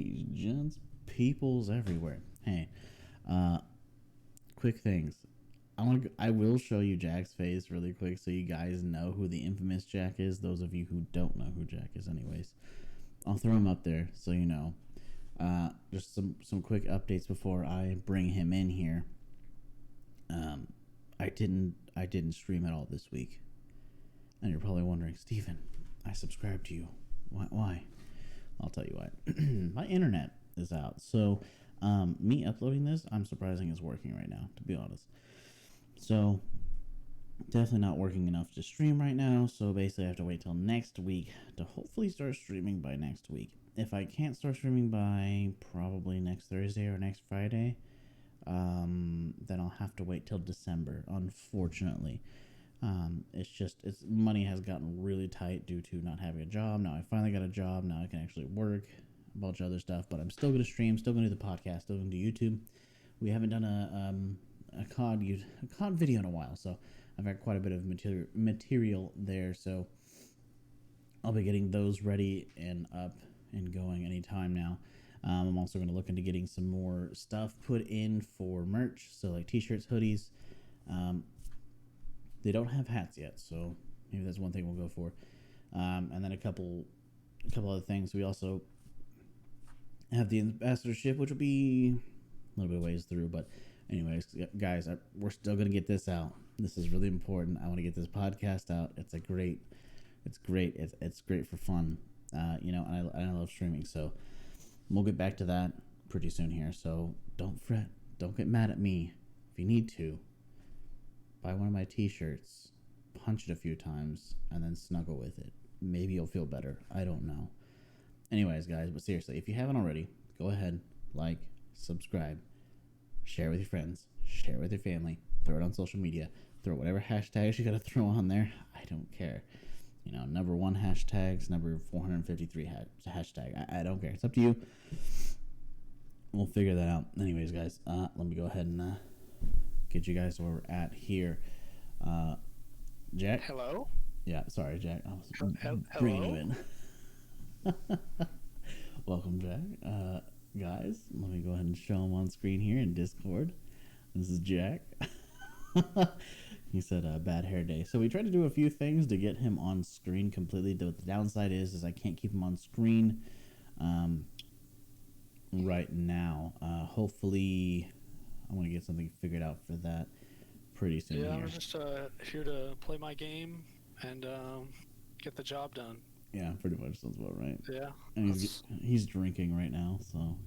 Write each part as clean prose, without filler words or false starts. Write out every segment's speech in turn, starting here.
ladies, gents, peoples everywhere. Hey, quick things. I will show you Jack's face really quick so you guys know who the infamous Jack is. Those of you who don't know who Jack is, anyways, I'll throw him up there so you know. Just some quick updates before I bring him in here. I didn't stream at all this week, and you're probably wondering, Steven, I subscribed to you. Why? I'll tell you why. My internet is out, so me uploading this, I'm surprising is working right now, to be honest. So definitely not working enough to stream right now, so basically I have to wait till next week to hopefully start streaming by next week. If I can't start streaming by probably next Thursday or next Friday, then I'll have to wait till December, unfortunately. It's money has gotten really tight due to not having a job. Now I finally got a job. Now I can actually work, a bunch of other stuff. But I'm still going to stream, still going to do the podcast, still going to do YouTube. We haven't done a COD video in a while, so I've got quite a bit of material there. So I'll be getting those ready and up and going anytime now. I'm also going to look into getting some more stuff put in for merch, so like t-shirts, hoodies. They don't have hats yet, so maybe that's one thing we'll go for. And then a couple other things. We also have the ambassadorship, which will be a little bit of ways through. But anyways, guys, we're still going to get this out. This is really important. I want to get this podcast out. It's great. It's great for fun. And I love streaming, so we'll get back to that pretty soon here. So don't fret. Don't get mad at me. If you need to, buy one of my t-shirts, punch it a few times, and then snuggle with it. Maybe you'll feel better. I don't know. Anyways, guys, but seriously, if you haven't already, go ahead, like, subscribe, share with your friends, share with your family, throw it on social media, throw whatever hashtags you gotta throw on there. I don't care. Number 1 hashtags, number 453 hashtag. I don't care. It's up to you. We'll figure that out. Anyways, guys, let me go ahead and get you guys where we're at here. Jack? Hello? Yeah, sorry, Jack. I was Hello? bringing you in. Welcome, Jack. Guys, let me go ahead and show him on screen here in Discord. This is Jack. He said bad hair day. So we tried to do a few things to get him on screen completely. The downside is I can't keep him on screen right now. Hopefully I want to get something figured out for that pretty soon. Yeah, here. I'm just here to play my game and get the job done. Yeah, pretty much sounds about right. Yeah. And he's drinking right now, so,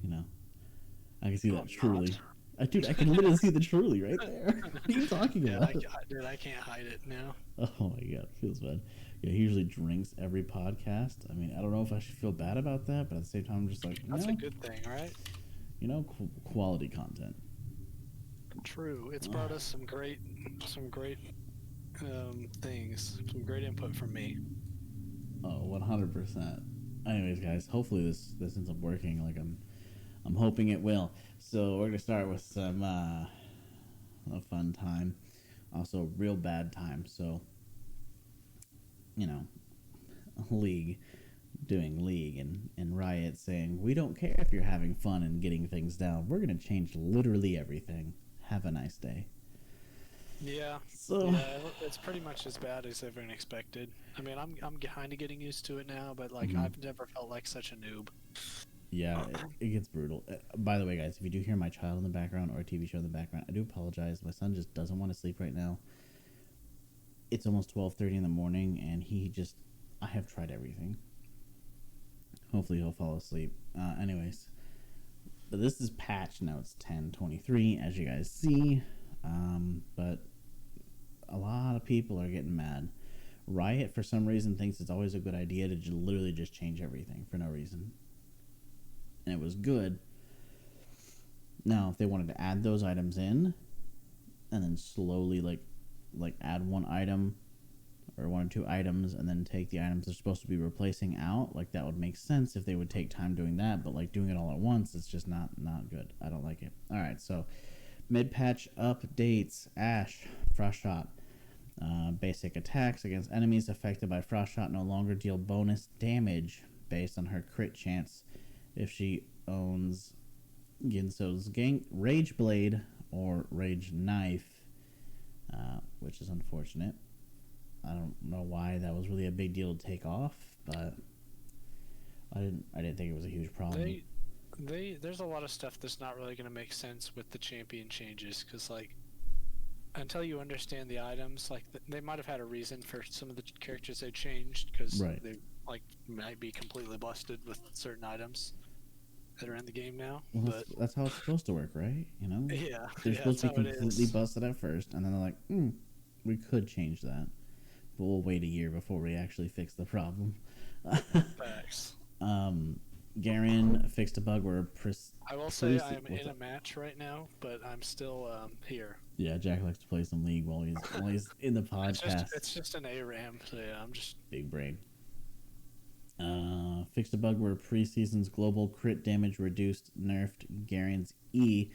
I can see that truly. Dude, I can literally see the truly right there. What are you talking about? I can't hide it now. Oh my god, feels bad. Yeah, he usually drinks every podcast. I mean, I don't know if I should feel bad about that, but at the same time, I'm just like, That's a good thing, right? Quality content. True. It's brought us some great things, some great input from me. Oh, 100%. Anyways, guys, hopefully this ends up working like I'm hoping it will. So we're gonna start with some a fun time, also a real bad time. So League and Riot saying we don't care if you're having fun and getting things down. We're gonna change literally everything. Have a nice day. Yeah. So it's pretty much as bad as everyone expected. I mean, I'm kind of getting used to it now, but I've never felt like such a noob. Yeah, it gets brutal. By the way, guys, if you do hear my child in the background or a TV show in the background, I do apologize. My son just doesn't want to sleep right now. It's almost 12:30 in the morning, and I have tried everything. Hopefully he'll fall asleep. Anyways, but this is patch notes 10.23, as you guys see. But a lot of people are getting mad. Riot, for some reason, thinks it's always a good idea to literally just change everything for no reason. And it was good. Now, if they wanted to add those items in, and then slowly, like add one item, or 1 or 2 items, and then take the items they're supposed to be replacing out, that would make sense if they would take time doing that, but doing it all at once, it's just not good. I don't like it. Alright, so mid-patch updates. Ash, Frost Shot. Basic attacks against enemies affected by Frost Shot no longer deal bonus damage based on her crit chance if she owns Ginso's Rage Blade or Rage Knife, which is unfortunate. I don't know why that was really a big deal to take off, but I didn't think it was a huge problem. There's a lot of stuff that's not really going to make sense with the champion changes, because like until you understand the items, like they might have had a reason for some of the characters they changed, because Right. they like might be completely busted with certain items that are in the game now. Well, But that's how it's supposed to work, right? You know, yeah, they're yeah, supposed that's to be how it completely is. busted at first, and then they're like, we could change that, but we'll wait a year before we actually fix the problem. Facts. Garen fixed a bug where I will say I Priest. am What's in a up? match right now, but I'm still here. Yeah, Jack likes to play some League while he's in the podcast. It's just an ARAM, so yeah, I'm just Big brain. Fixed a bug where preseason's global crit damage reduced nerfed Garen's E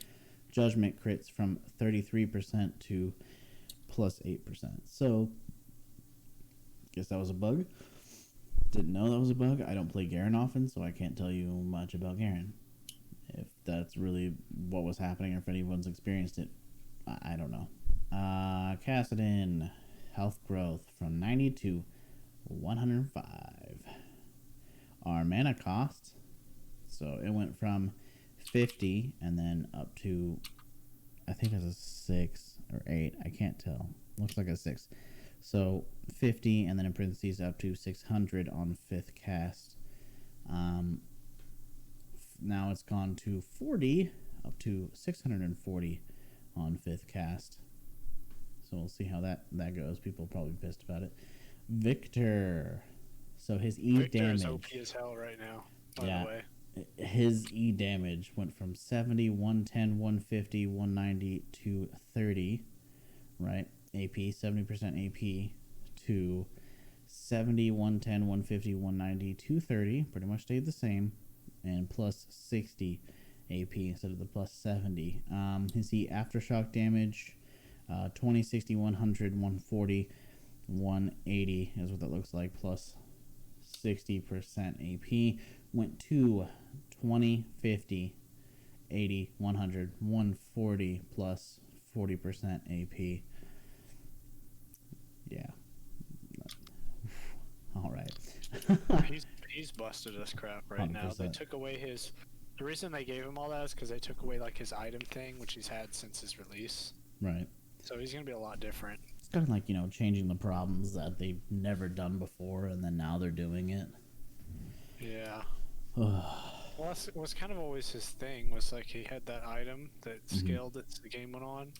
judgment crits from 33% to plus 8%. So, guess that was a bug. Didn't know that was a bug. I don't play Garen often, so I can't tell you much about Garen. If that's really what was happening or if anyone's experienced it, I don't know. Kassadin, health growth from 90 to 105. Our mana cost, so it went from 50 and then up to, I think it's a 6 or 8. I can't tell. Looks like a 6. So 50 and then in parentheses up to 600 on 5th cast. Now it's gone to 40 up to 640 on 5th cast. So we'll see how that goes. People are probably pissed about it. Victor. So his E Victor damage. is OP as hell right now, by yeah, the way. His E damage went from 70, 110, 150, 190 to 30, right? AP, 70% AP to 70, 110, 150, 190, 230. Pretty much stayed the same. And plus 60 AP instead of the plus 70. His E aftershock damage, 20, 60, 100, 140, 180 is what that looks like, plus 60% AP. Went to 20, 50, 80, 100, 140 plus 40% AP. Yeah. All right. he's busted as crap right now. 100%. They took away his. The reason they gave him all that is because they took away like his item thing, which he's had since his release. Right. So he's gonna be a lot different. It's kind of like, changing the problems that they've never done before, and then now they're doing it. Yeah. Well, that was kind of always his thing. Was like he had that item that scaled as the game went on.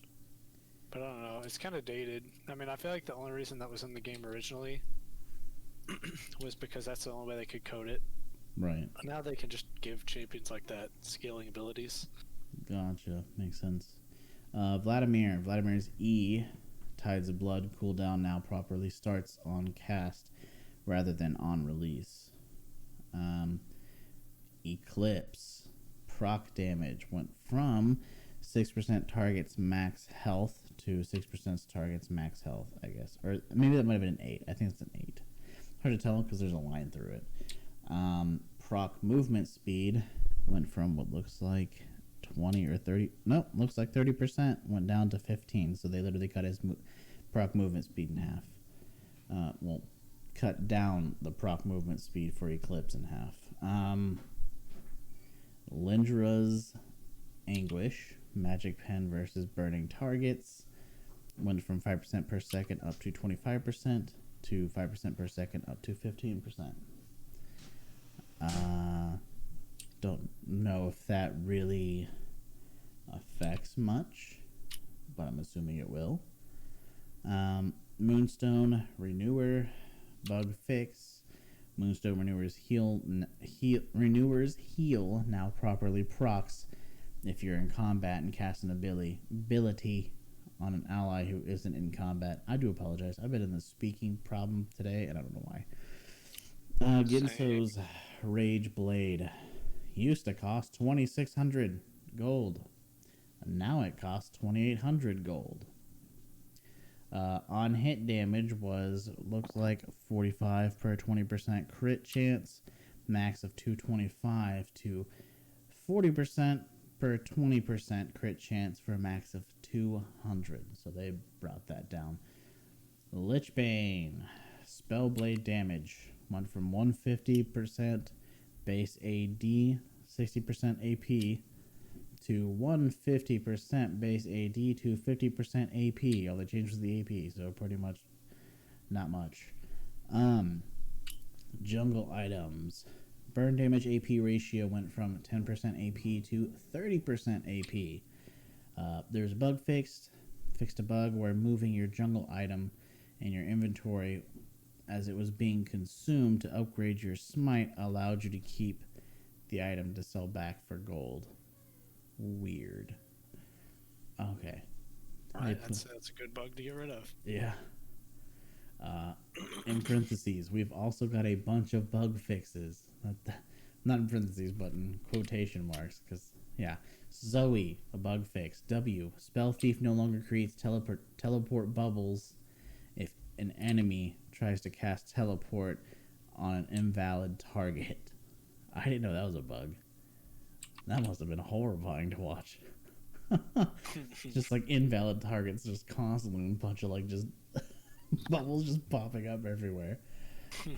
But I don't know. It's kind of dated. I mean, I feel like the only reason that was in the game originally was because that's the only way they could code it. Right. Now they can just give champions like that scaling abilities. Gotcha. Makes sense. Vladimir's E, Tides of Blood cooldown now properly starts on cast rather than on release. Eclipse proc damage went from 6% targets max health to 6% targets max health, I guess. Or maybe that might have been an 8. I think it's an 8. Hard to tell because there's a line through it. Proc movement speed went from what looks like 20 or 30. Nope, looks like 30% went down to 15. So they literally cut his proc movement speed in half. Well, cut down the proc movement speed for Eclipse in half. Lindra's Anguish, Magic Pen versus Burning Targets, went from 5% per second up to 25% to 5% per second up to 15%. Don't know if that really affects much, but I'm assuming it will. Moonstone Renewer bug fix. Moonstone Renewers heal now properly procs if you're in combat and cast an ability on an ally who isn't in combat. I do apologize. I've been in the speaking problem today, and I don't know why. Ginso's Rage Blade used to cost 2,600 gold. And now it costs 2,800 gold. On hit damage looks like 45 per 20% crit chance. max of 225 to 40% per 20% crit chance for a max of 200. So they brought that down. Lichbane. Spellblade damage went from 150% base AD, 60% AP, to 150% base AD to 50% AP. All they changed was the AP, so pretty much not much. Jungle items. Burn damage AP ratio went from 10% AP to 30% AP. There's a bug fixed a bug where moving your jungle item in your inventory as it was being consumed to upgrade your smite allowed you to keep the item to sell back for gold. Weird. Okay. That's a good bug to get rid of. Yeah. In parentheses, we've also got a bunch of bug fixes. Not in parentheses, but in quotation marks. Because, yeah. Zoe, a bug fix. W, Spell Thief no longer creates teleport bubbles if an enemy tries to cast teleport on an invalid target. I didn't know that was a bug. That must have been horrifying to watch. Just like invalid targets just constantly, a bunch of like just bubbles just popping up everywhere.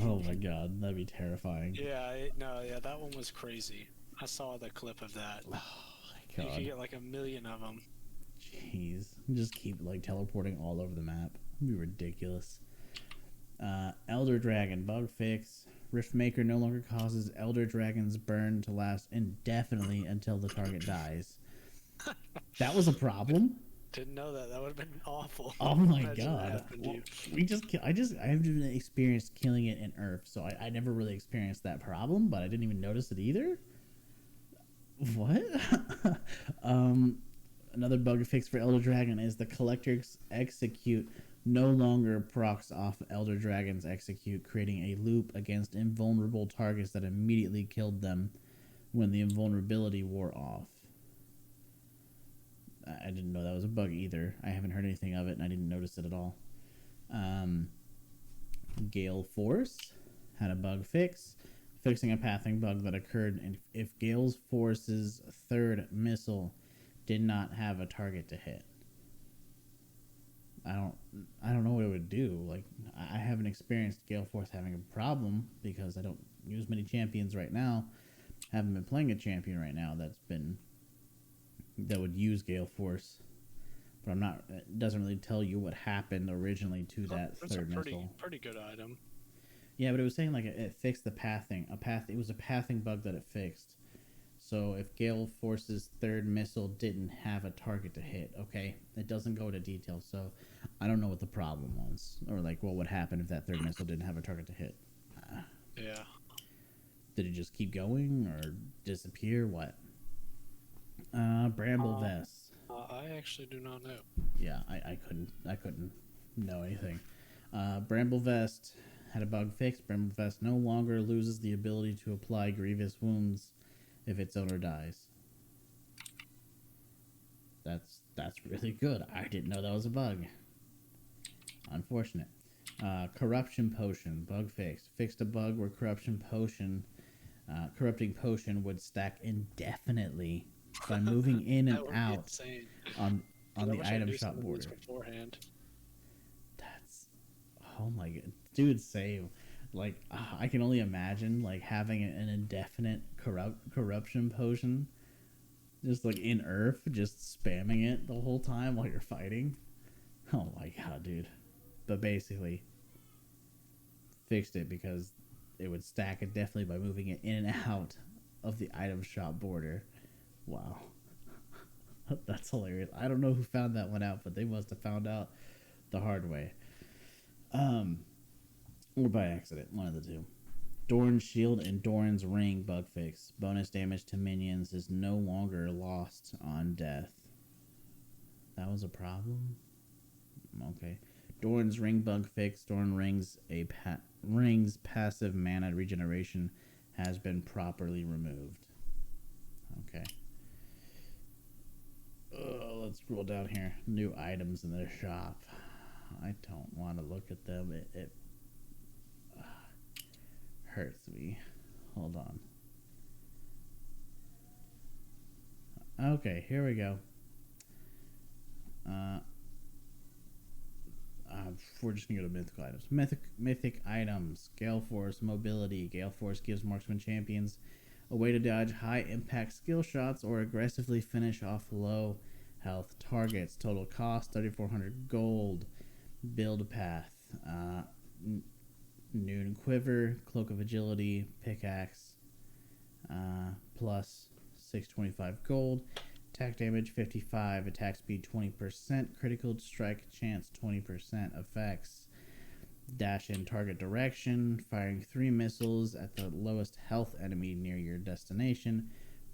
Oh my god, that'd be terrifying. Yeah, that one was crazy. I saw the clip of that. Oh my god. You could get like 1 million of them. Jeez, just keep like teleporting all over the map. It'd be ridiculous. Elder Dragon bug fix. Riftmaker no longer causes Elder Dragon's burn to last indefinitely until the target dies. That was a problem? Didn't know that. That would have been awful. Oh my god. Well, I haven't experienced killing it in Earth, so I never really experienced that problem, but I didn't even notice it either. What? Another bug fix for Elder Dragon is the Collector's Execute no longer procs off Elder Dragon's Execute, creating a loop against invulnerable targets that immediately killed them when the invulnerability wore off. I didn't know that was a bug either. I haven't heard anything of it, and I didn't notice it at all. Gale Force had a bug fix, fixing a pathing bug that occurred if Gale Force's third missile did not have a target to hit. I don't know what it would do. Like, I haven't experienced Gale Force having a problem because I don't use many champions right now. Haven't been playing a champion right now that would use Gale Force. But it doesn't really tell you what happened originally to that third missile. Pretty good item. Yeah, but it was saying like it fixed the pathing. It was a pathing bug that it fixed. So if Gale Force's third missile didn't have a target to hit, okay, it doesn't go into detail. So I don't know what the problem was, or like what would happen if that third missile didn't have a target to hit. Yeah. Did it just keep going or disappear? What? Bramble Vest. I actually do not know. Yeah, I couldn't know anything. Bramble Vest had a bug fix. Bramble Vest no longer loses the ability to apply grievous wounds if its owner dies. That's really good. I didn't know that was a bug. Unfortunate. Corruption Potion bug fix. Fixed a bug where Corrupting Potion would stack indefinitely by moving in and out on the item shop border. Beforehand. That's, oh my god, dude, same. Like, I can only imagine like having an indefinite corruption potion, just like in Earth, just spamming it the whole time while you're fighting. Oh my god, dude. But basically, fixed it because it would stack indefinitely by moving it in and out of the item shop border. Wow. That's hilarious. I don't know who found that one out, but they must have found out the hard way. Or by accident, one of the two. Doran's Shield and Doran's Ring bug fix. Bonus damage to minions is no longer lost on death. That was a problem? Okay. Doran's Ring bug fix. Doran Ring's passive mana regeneration has been properly removed. Okay. Let's scroll down here. New items in their shop. I don't want to look at them. It hurts me. Hold on. Okay, here we go. We're just gonna go to mythical items. Mythic items. Gale Force mobility. Gale Force gives marksman champions a way to dodge high impact skill shots or aggressively finish off low health targets. Total cost 3,400 gold. Build path. Noon quiver. Cloak of agility. Pickaxe. Plus 625 gold. Attack damage 55, attack speed 20%, critical strike chance 20%, effects. Dash in target direction, firing 3 missiles at the lowest health enemy near your destination,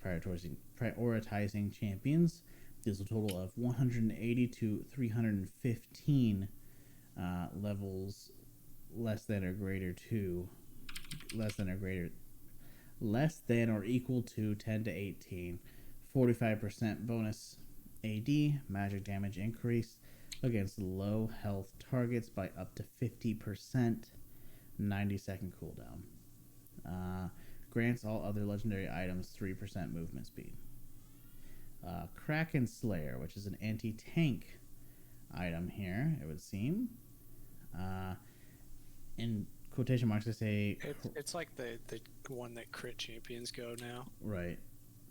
prioritizing champions. Deals a total of 180 to 315 levels less than or equal to 10 to 18. 45% bonus AD, magic damage increase against low health targets by up to 50%, 90-second cooldown. Grants all other legendary items 3% movement speed. Kraken Slayer, which is an anti-tank item here, it would seem. In quotation marks, I say... It's like the one that crit champions go now. Right.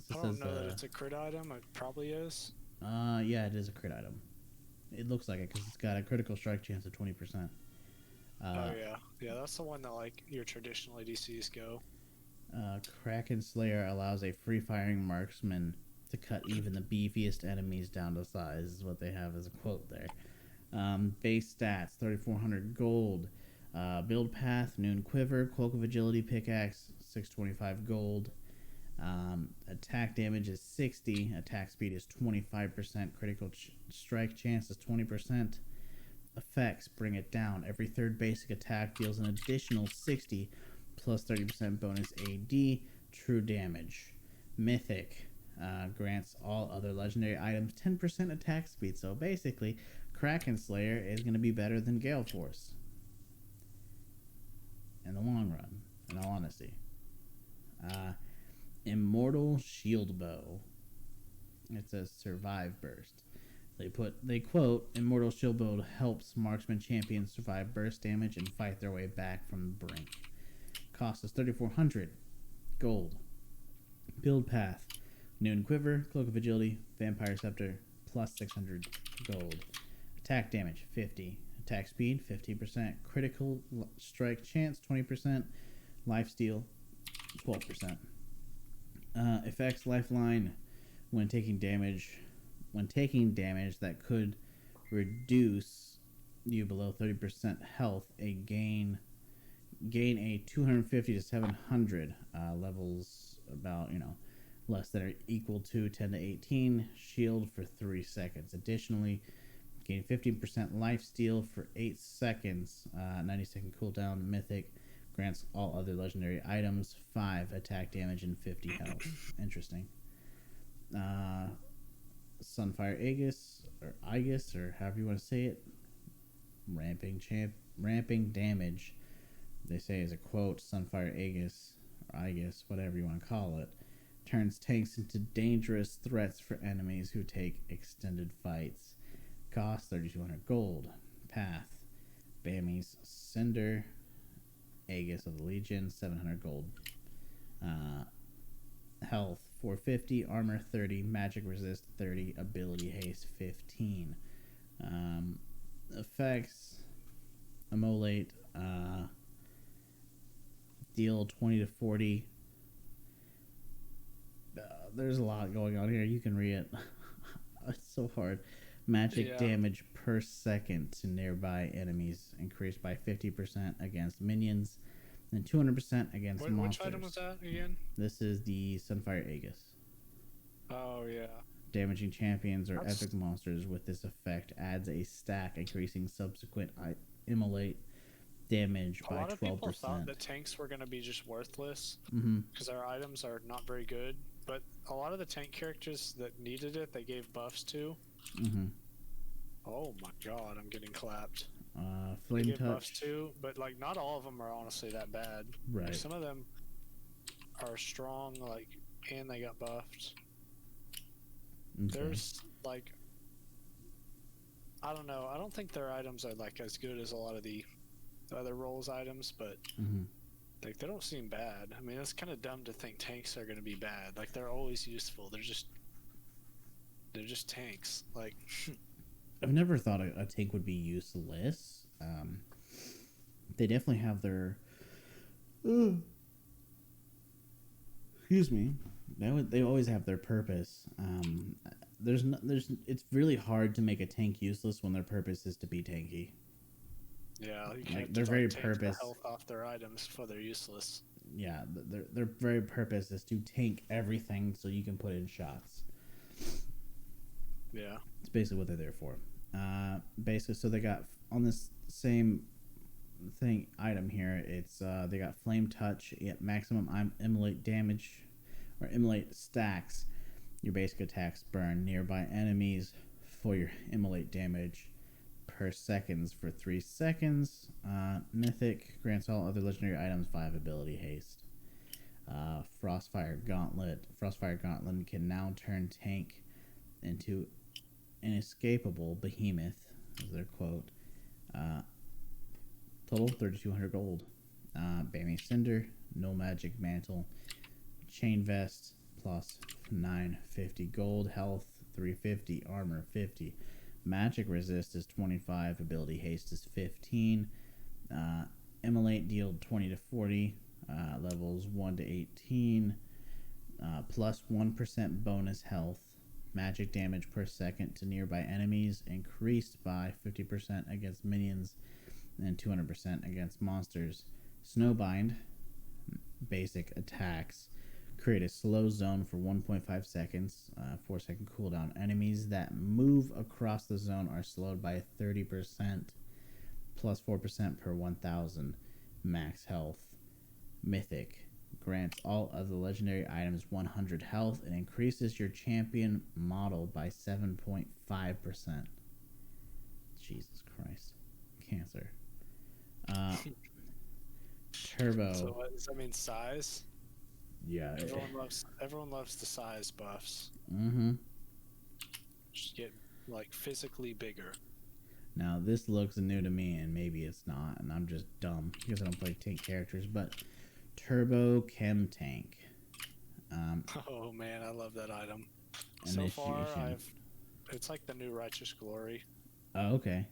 I don't know that it's a crit item. It probably is. Yeah, it is a crit item. It looks like it because it's got a critical strike chance of 20%. Oh yeah, that's the one that like your traditional ADCs go. Kraken Slayer allows a free-firing marksman to cut even the beefiest enemies down to size. Is what they have as a quote there. Base stats 3,400 gold. Build path Noon quiver, cloak of agility pickaxe 625 gold. Attack damage is 60, attack speed is 25%, critical strike chance is 20%. Effects bring it down. Every third basic attack deals an additional 60 plus 30% bonus AD true damage. Mythic grants all other legendary items 10% attack speed. So basically, Kraken Slayer is going to be better than Gale Force in the long run, in all honesty. Immortal Shield Bow. It says survive burst. They quote, Immortal Shield Bow helps marksman champions survive burst damage and fight their way back from the brink. Cost is 3,400 gold. Build path Noon quiver, cloak of agility, vampire scepter, plus 600 gold. Attack damage 50, attack speed 50%, critical strike chance 20%, lifesteal 12%. Effects lifeline when taking damage that could reduce you below 30% health, gain a 250 to 700 levels, about less than or equal to 10 to 18, shield for 3 seconds. Additionally, gain 15% lifesteal for 8 seconds, 90-second cooldown. Mythic grants all other legendary items 5 attack damage and 50 health. Interesting. Sunfire Aegis, or however you want to say it, ramping damage. They say as a quote, Sunfire Aegis, or Aegis, whatever you want to call it, turns tanks into dangerous threats for enemies who take extended fights. Cost 3,200 gold. Path Bami's Cinder, Aegis of the Legion, 700 gold. Health 450, armor 30, magic resist 30, ability haste 15. Effects immolate, deal 20 to 40. There's a lot going on here. You can read it. It's so hard. Magic damage per second to nearby enemies increased by 50% against minions and 200% against monsters. Which item was that again? This is the Sunfire Aegis. Oh, yeah. Damaging champions or epic monsters with this effect adds a stack, increasing subsequent immolate damage by 12%. A lot of people thought that tanks were going to be just worthless because our items are not very good, but a lot of the tank characters that needed it, they gave buffs to. Oh my god, I'm getting clapped. Flame touch buffs too, but like not all of them are honestly that bad. Right. Like, some of them, are strong, like, and they got buffed. Okay. There's like, I don't know. I don't think their items are like as good as a lot of the other roles items, but like they don't seem bad. I mean, it's kind of dumb to think tanks are going to be bad. Like they're always useful. They're just tanks. Like I've never thought a tank would be useless. They definitely have their. Excuse me. They always have their purpose. It's really hard to make a tank useless when their purpose is to be tanky. yeah, you Like can't their just very like take the purpose. health off their items before they're useless. Yeah, their very purpose is to tank everything so you can put in shots. Yeah. It's basically what they're there for. Basically, so they got on this same thing item here. It's they got flame touch, maximum immolate damage, or immolate stacks. Your basic attacks burn nearby enemies for your immolate damage per seconds for 3 seconds. Mythic grants all other legendary items 5 ability haste. Frostfire Gauntlet. Frostfire Gauntlet can now turn tank into inescapable behemoth, is their quote. Total 3,200 gold. Bammy Cinder, no magic mantle, chain vest plus 950 gold, health 350, armor 50, magic resist is 25, ability haste is 15. Immolate deal 20 to 40, levels 1 to 18, plus 1% bonus health. Magic damage per second to nearby enemies increased by 50% against minions and 200% against monsters. Snowbind, basic attacks, create a slow zone for 1.5 seconds, 4-second cooldown. Enemies that move across the zone are slowed by 30%, plus 4% per 1,000 max health. Mythic, grants all of the legendary items 100 health and increases your champion model by 7.5%. Jesus Christ. Cancer. Turbo. So what does that mean? Size? Yeah. Everyone loves the size buffs. Just get like physically bigger. Now this looks new to me, and maybe it's not, and I'm just dumb because I don't play tank characters. But Turbo Chem Tank. Oh man, I love that item. Initiation. So far, it's like the new Righteous Glory. Oh, okay.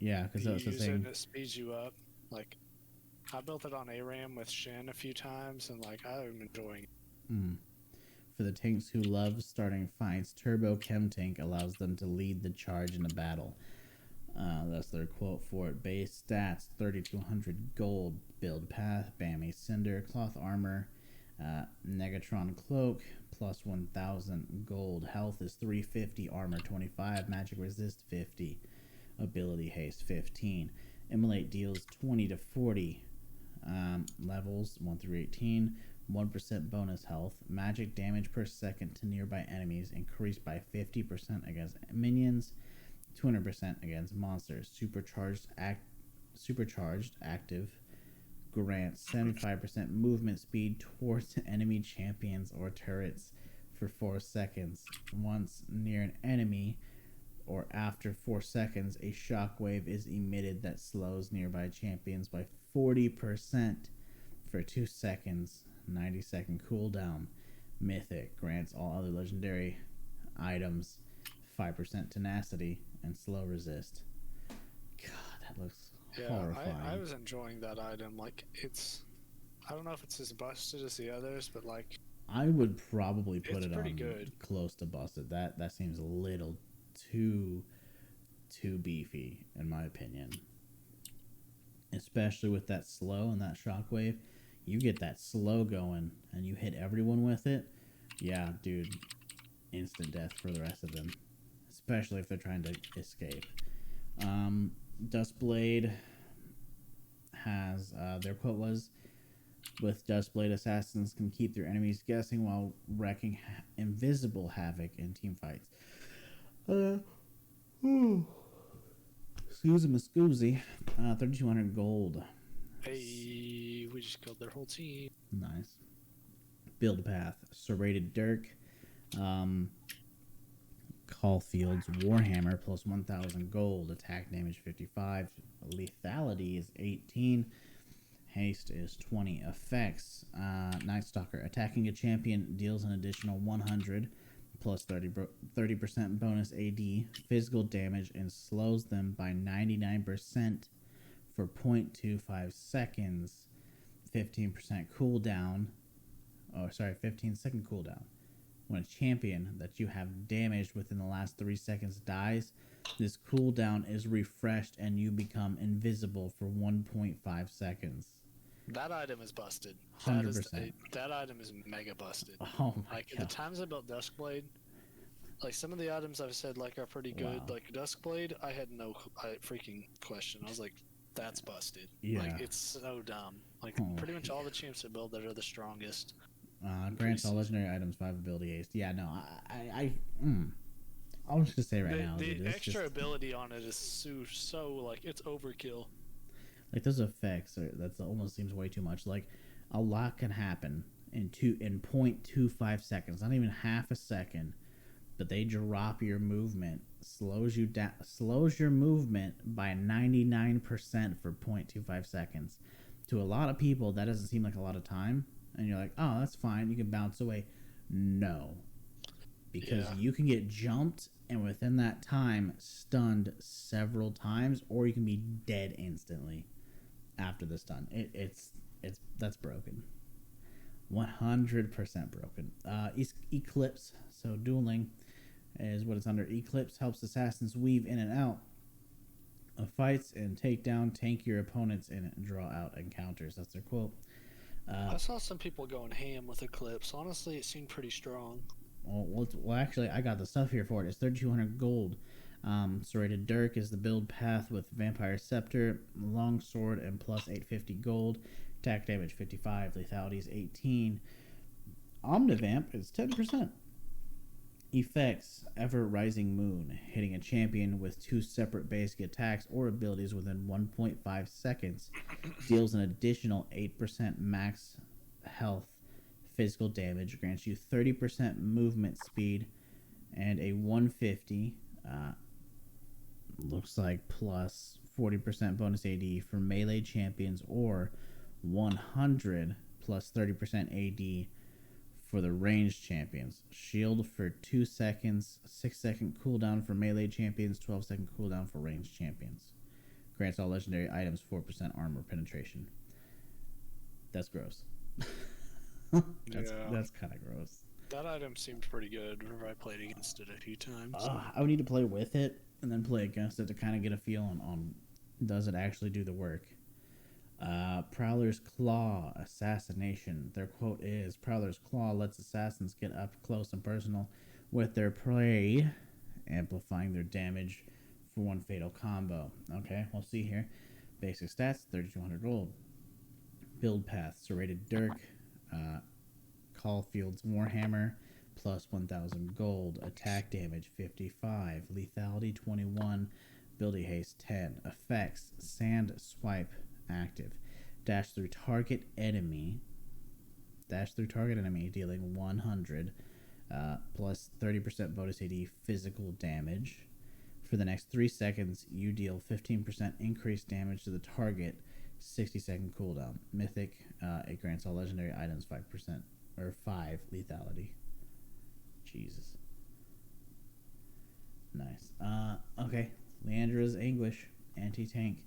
Yeah, because you that's the use thing. it speeds you up. Like, I built it on ARAM with Shen a few times, and like I'm enjoying it. For the tanks who love starting fights, Turbo Chem Tank allows them to lead the charge in a battle. That's their quote for it. Base stats: 3,200 gold, build path, Bammy Cinder, cloth armor, Negatron cloak, plus 1,000 gold. Health is 350, armor 25, magic resist 50, ability haste 15. Immolate deals 20 to 40. Levels 1 through 18. 1% bonus health. Magic damage per second to nearby enemies increased by 50% against minions, 200% against monsters. Supercharged active grants 75% movement speed towards enemy champions or turrets for 4 seconds. Once near an enemy or after 4 seconds, a shockwave is emitted that slows nearby champions by 40% for 2 seconds. 90-second cooldown. Mythic grants all other legendary items 5% tenacity and slow resist. God, that looks horrifying. I was enjoying that item. Like, I don't know if it's as busted as the others, but like, I would probably put it pretty on good. Close to busted. That seems a little too beefy in my opinion. Especially with that slow and that shockwave. You get that slow going and you hit everyone with it. Yeah, dude. Instant death for the rest of them. Especially if they're trying to escape. Dustblade has, their quote was, with Dustblade, assassins can keep their enemies guessing while wreaking invisible havoc in team fights. Excuse me, scoozy. 3,200 gold. Hey, we just killed their whole team. Nice. Build path. Serrated Dirk. Caulfield's Warhammer plus 1,000 gold. Attack damage 55. Lethality is 18. Haste is 20. Effects. Night Stalker. Attacking a champion deals an additional 100 plus 30% bonus AD physical damage and slows them by 99% for 0.25 seconds. 15% cooldown. 15-second cooldown. When a champion that you have damaged within the last 3 seconds dies, this cooldown is refreshed and you become invisible for 1.5 seconds. That item is busted. 100%. That item is mega busted. Oh my like god. the times I built Duskblade, like some of the items I've said like are pretty good. Wow. Like Duskblade, I had no freaking question. I was like, that's busted. Yeah. Like it's so dumb. Like pretty much all the champs I build that are the strongest. Grants all legendary items 5 ability haste. Yeah, no, I was just gonna say right now. The dude, extra just, ability on it is so like it's overkill. Like those effects that almost seems way too much. Like a lot can happen in 0.25 seconds, not even half a second, but they drop your movement, slows you down, slows your movement by 99% for 0.25 seconds. To a lot of people, that doesn't seem like a lot of time, and you're like, oh, that's fine, you can bounce away. No, because you can get jumped and within that time stunned several times, or you can be dead instantly after the stun. That's broken. 100% broken. Eclipse, so dueling is what it's under. Eclipse helps assassins weave in and out of fights and take down, tank your opponents, and draw out encounters. That's their quote. I saw some people going ham with Eclipse. Honestly, it seemed pretty strong. Well, actually, I got the stuff here for it. It's 3,200 gold. Serrated Dirk is the build path with Vampire Scepter, Longsword, and plus 850 gold. Attack damage 55, lethality is 18. Omnivamp is 10%. Effects: Ever Rising Moon, hitting a champion with 2 separate basic attacks or abilities within 1.5 seconds, deals an additional 8% max health physical damage, grants you 30% movement speed, and a 150 looks like plus 40% bonus AD for melee champions, or 100 plus 30% AD for the ranged champions. Shield for 2 seconds, 6-second cooldown for melee champions, 12-second cooldown for ranged champions. Grants all legendary items 4% armor penetration. That's gross. That's kind of gross. That item seemed pretty good whenever I played against it a few times. I would need to play with it and then play against it to kind of get a feel on does it actually do the work. Prowler's Claw, Assassination. Their quote is, Prowler's Claw lets assassins get up close and personal with their prey, amplifying their damage for one fatal combo. Okay, we'll see here. Basic stats, 3,200 gold. Build path, Serrated Dirk, Caulfield's Warhammer, plus 1,000 gold. Attack damage 55, lethality 21, ability haste 10. Effects: Sand Swipe active. Dash through target enemy, dealing 100 plus 30% bonus AD physical damage. For the next 3 seconds, you deal 15% increased damage to the target, 60-second cooldown. Mythic, it grants all legendary items 5% or 5 lethality. Jesus. Nice. Okay. Leandra's Anguish, anti-tank.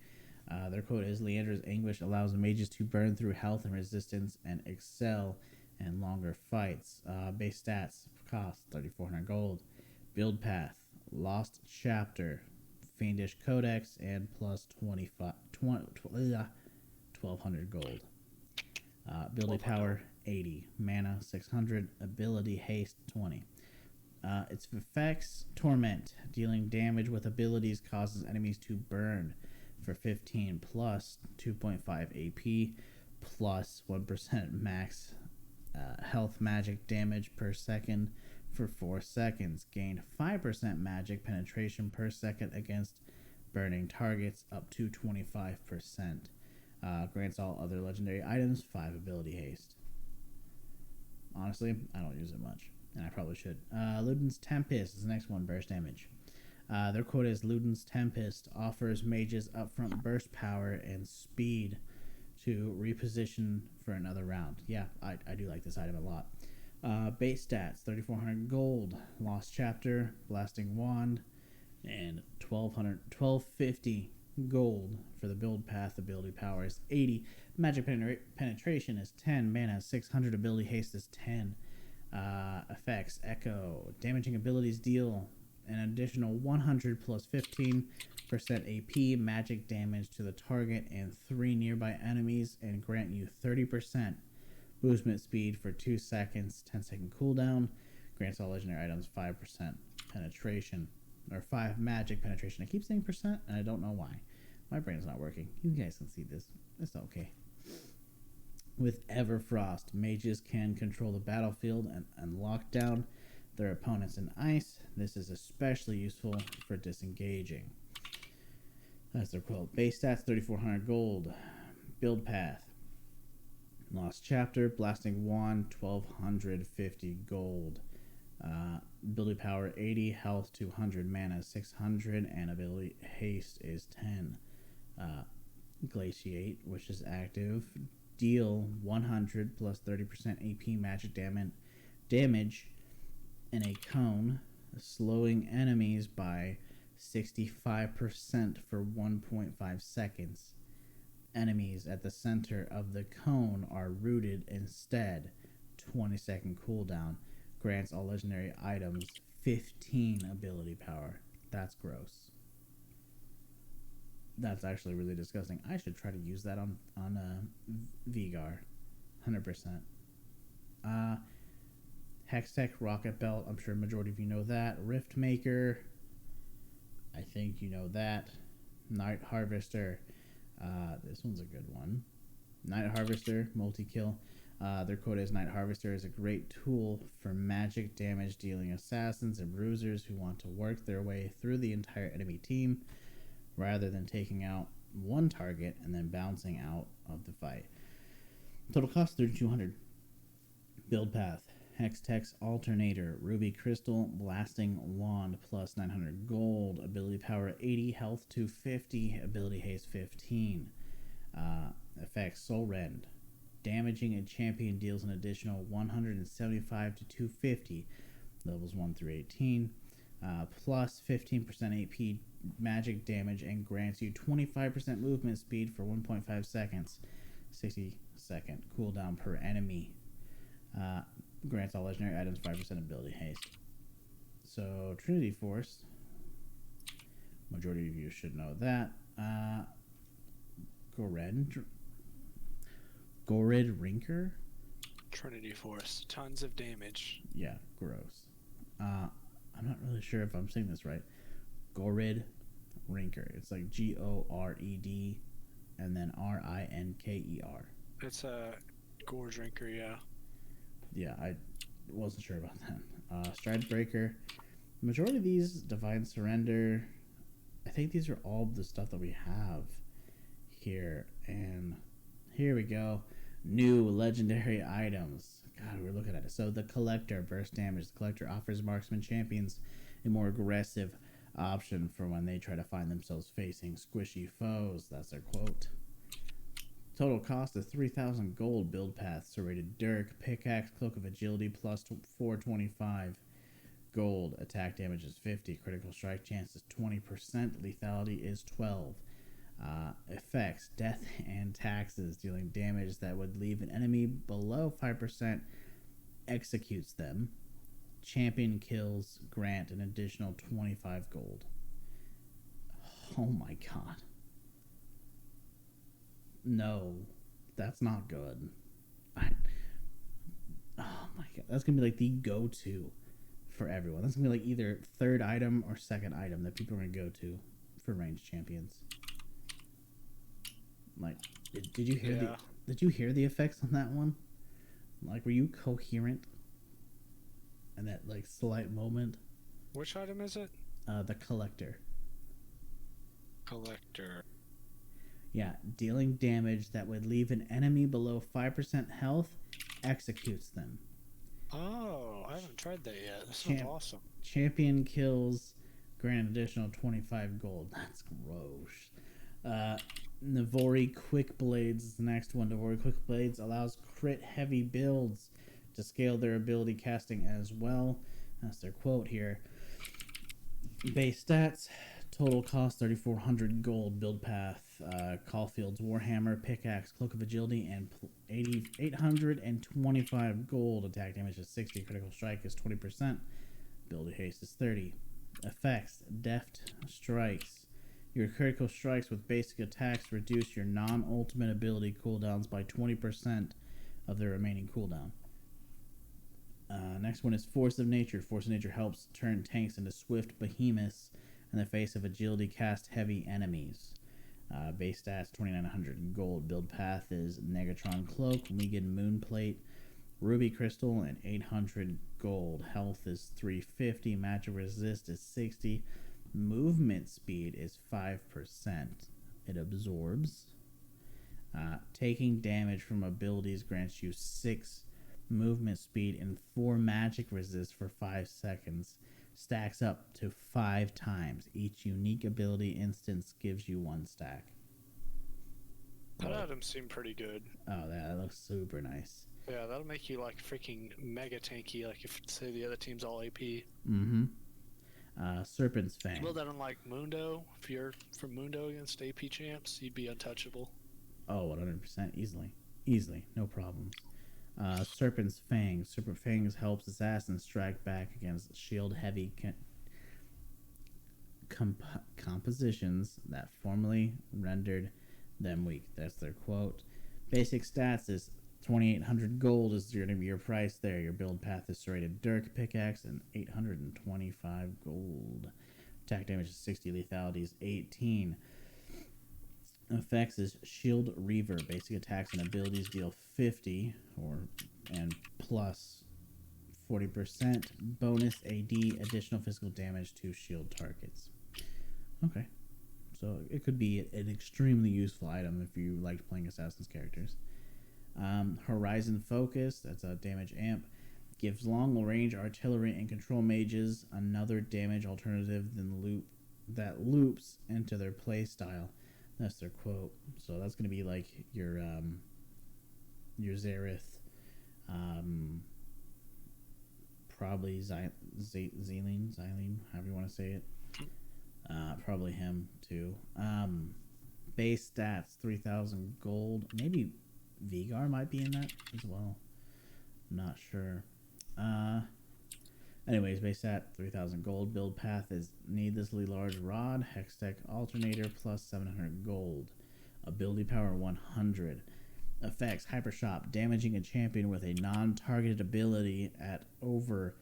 Their quote is, Leandra's Anguish allows mages to burn through health and resistance and excel in longer fights. Base stats, cost 3,400 gold. Build path, Lost Chapter, Fiendish Codex, and plus 1,200 gold. Ability power 80, mana 600, ability haste 20. Its effects: Torment, dealing damage with abilities causes enemies to burn for 15 plus 2.5 AP plus 1% max health magic damage per second for 4 seconds. Gain 5% magic penetration per second against burning targets up to 25%. Grants all other legendary items 5 ability haste. honestly, I don't use it much, and I probably should. Luden's Tempest is the next one, burst damage. Their quote is Luden's Tempest offers mages upfront burst power and speed to reposition for another round. Yeah, I do like this item a lot. Base stats 3,400 gold, Lost Chapter, Blasting Wand, and 1,250 gold for the build path. Ability power is 80. Magic penetration is 10. Mana 600. Ability haste is 10. Effects echo. Damaging abilities deal an additional 100 plus 15% AP magic damage to the target and 3 nearby enemies, and grant you 30% movement speed for 2 seconds, 10-second cooldown. Grants all legendary items 5% penetration, or 5 magic penetration. I keep saying percent, and I don't know why. My brain's not working. You guys can see this. It's okay. With Everfrost, mages can control the battlefield and lock down their opponents in ice. This is especially useful for disengaging. That's their quote. Base stats 3,400 gold. Build path. Lost Chapter, Blasting Wand, 1,250 gold. Ability power 80, health 200, mana 600, and ability haste is 10. Glaciate, which is active. Deal 100 plus 30% AP magic damage in a cone, slowing enemies by 65% for 1.5 seconds. Enemies at the center of the cone are rooted instead. 20-second cooldown. Grants all legendary items 15 ability power. That's gross. That's actually really disgusting. I should try to use that on Veigar. 100%. Hextech Rocket Belt. I'm sure a majority of you know that. Rift Maker. I think you know that. Night Harvester. This one's a good one. Night Harvester, multi-kill. Their quote is Night Harvester is a great tool for magic damage dealing assassins and bruisers who want to work their way through the entire enemy team rather than taking out one target and then bouncing out of the fight. Total cost 3,200. Build path. Hextech Alternator, Ruby Crystal, Blasting Wand plus 900 gold, ability power 80, health 250, ability haste 15. Effects Soul Rend. Damaging a champion deals an additional 175 to 250, levels 1 through 18, plus 15% AP magic damage, and grants you 25% movement speed for 1.5 seconds, 60-second cooldown per enemy. Grants all legendary items 5% ability haste. So Trinity Force, majority of you should know that. Gorid Rinker. Trinity Force, tons of damage. Yeah, gross. I'm not really sure if I'm saying this right. Gorid Rinker. It's like Gored and then Rinker. It's a Gore Drinker, yeah. Yeah, I wasn't sure about that. Stride Breaker. Majority of these, Divine Surrender. I think these are all the stuff that we have here. And here we go. New legendary items. God, we're looking at it. So the Collector, burst damage. The Collector offers marksman champions a more aggressive option for when they try to find themselves facing squishy foes. That's their quote. Total cost is 3,000 gold. Build path. Serrated Dirk, Pickaxe, Cloak of Agility plus 425 gold. Attack damage is 50. Critical strike chance is 20%. Lethality is 12. Effects, death and taxes, dealing damage that would leave an enemy below 5%, executes them. Champion kills grant an additional 25 gold. Oh my god. No, that's not good. Oh my god, that's gonna be like the go-to for everyone. That's gonna be like either third item or second item that people are gonna go to for ranged champions. Like, did you hear did you hear the effects on that one? Like, were you coherent in that like slight moment? Which item is it? The Collector. Collector. Yeah, dealing damage that would leave an enemy below 5% health, executes them. Oh, I haven't tried that yet. That sounds awesome. Champion kills grant additional 25 gold. That's gross. Navori Quick Blades is the next one. Navori Quick Blades allows crit heavy builds to scale their ability casting as well. That's their quote here. Base stats: total cost 3,400 gold. Build path: Caulfield's Warhammer, Pickaxe, Cloak of Agility, and 825 gold. Attack damage is 60. Critical strike is 20%. Ability haste is 30. Effects: deft strikes. Your critical strikes with basic attacks reduce your non-ultimate ability cooldowns by 20% of their remaining cooldown. Next one is Force of Nature. Force of Nature helps turn tanks into swift behemoths in the face of agility cast heavy enemies. Base stats 2,900 gold. Build path is Negatron Cloak, Legan Moonplate, Ruby Crystal, and 800 gold. Health is 350. Magic resist is 60. Movement speed is 5%. It absorbs. Taking damage from abilities grants you 6 movement speed and 4 magic resist for 5 seconds. Stacks up to 5 times. Each unique ability instance gives you 1 stack. That item seemed pretty good. Oh, that looks super nice. Yeah, that'll make you like freaking mega tanky, like if say the other team's all AP. Mm-hmm. Serpent's Fang. Build that on like Mundo. If you're from Mundo against AP champs, you'd be untouchable. Oh, 100%. Easily. No problem. Serpent's Fang. Serpent Fangs helps assassins strike back against shield-heavy compositions that formerly rendered them weak. That's their quote. Basic stats is 2,800 gold is going to be your price there. Your build path is serrated dirk pickaxe and 825 gold. Attack damage is 60. Lethality is 18. Effects is Shield Reaver. Basic attacks and abilities deal 50 and plus 40% bonus AD additional physical damage to shield targets. Okay, so it could be an extremely useful item if you liked playing Assassin's characters. Horizon Focus, that's a damage amp, gives long range artillery and control mages another damage alternative than that loops into their play style. That's their quote. So that's going to be like your Zareth, probably Xylene, however you want to say it. Probably him too. Base stats 3,000 gold. Maybe Vigar might be in that as well. I'm not sure. Anyways, base stat 3,000 gold. Build path is needlessly large rod, hextech alternator plus 700 gold. Ability power 100. Effects: Hyper Shop, damaging a champion with a non-targeted ability at over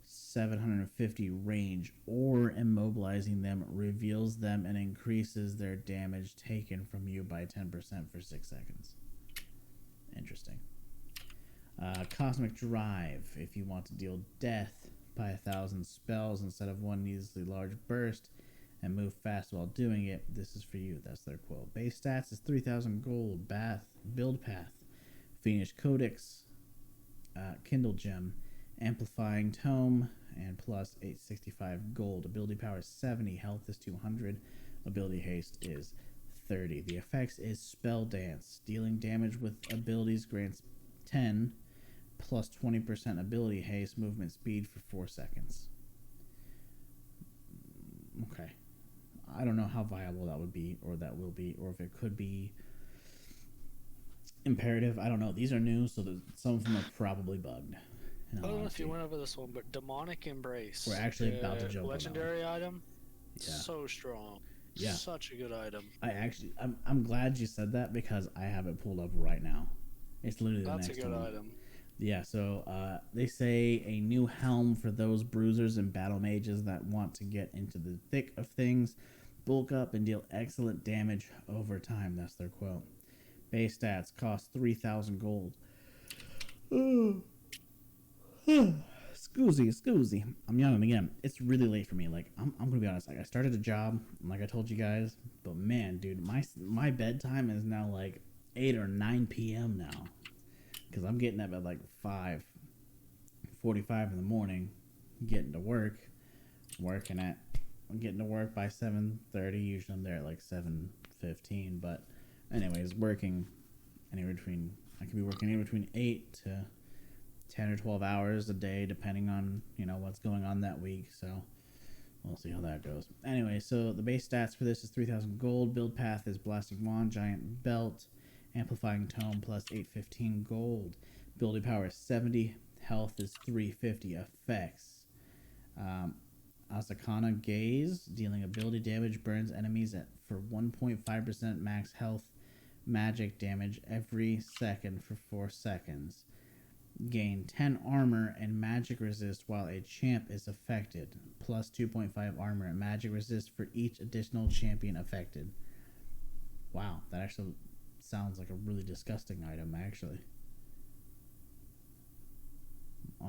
750 range or immobilizing them reveals them and increases their damage taken from you by 10% for 6 seconds. Interesting. Cosmic Drive, if you want to deal death by 1,000 spells instead of one needlessly large burst and move fast while doing it, this is for you. That's their quote. Base stats is 3,000 gold. Build path, Fiendish Codex, Kindle Gem, Amplifying Tome, and plus 865 gold. Ability power is 70. Health is 200. Ability haste is 30. The effects is Spell Dance. Dealing damage with abilities grants 10 plus 20% ability haste movement speed for 4 seconds. Okay. I don't know how viable that would be, or that will be, or if it could be imperative. I don't know. These are new, so some of them are probably bugged. I don't know if you went over this one, but Demonic Embrace. We're actually about to jump legendary on item. Yeah. So strong. Yeah. Such a good item. I'm glad you said that because I have it pulled up right now. It's literally the next one. That's a good item. Yeah, so they say a new helm for those bruisers and battle mages that want to get into the thick of things, bulk up, and deal excellent damage over time. That's their quote. Base stats cost 3,000 gold. Excuse. I'm yawning again. It's really late for me. Like I'm gonna be honest. Like I started a job, like I told you guys, but man, dude, my bedtime is now like 8 or 9 p.m. now, because I'm getting up at like 4 6:45 in the morning, getting to work, getting to work by 7:30. Usually I'm there at like 7:15. But anyways, working I could be working anywhere between 8 to 10 or 12 hours a day, depending on what's going on that week. So we'll see how that goes. Anyway, so the base stats for this is 3,000 gold. Build path is Blasting Wand, Giant Belt, Amplifying Tome plus 815 gold. Ability power is 70. Health is 350. Effects. Asakana Gaze, dealing ability damage, burns enemies for 1.5% max health magic damage every second for 4 seconds. Gain 10 armor and magic resist while a champ is affected, plus 2.5 armor and magic resist for each additional champion affected. Wow, that actually sounds like a really disgusting item, actually.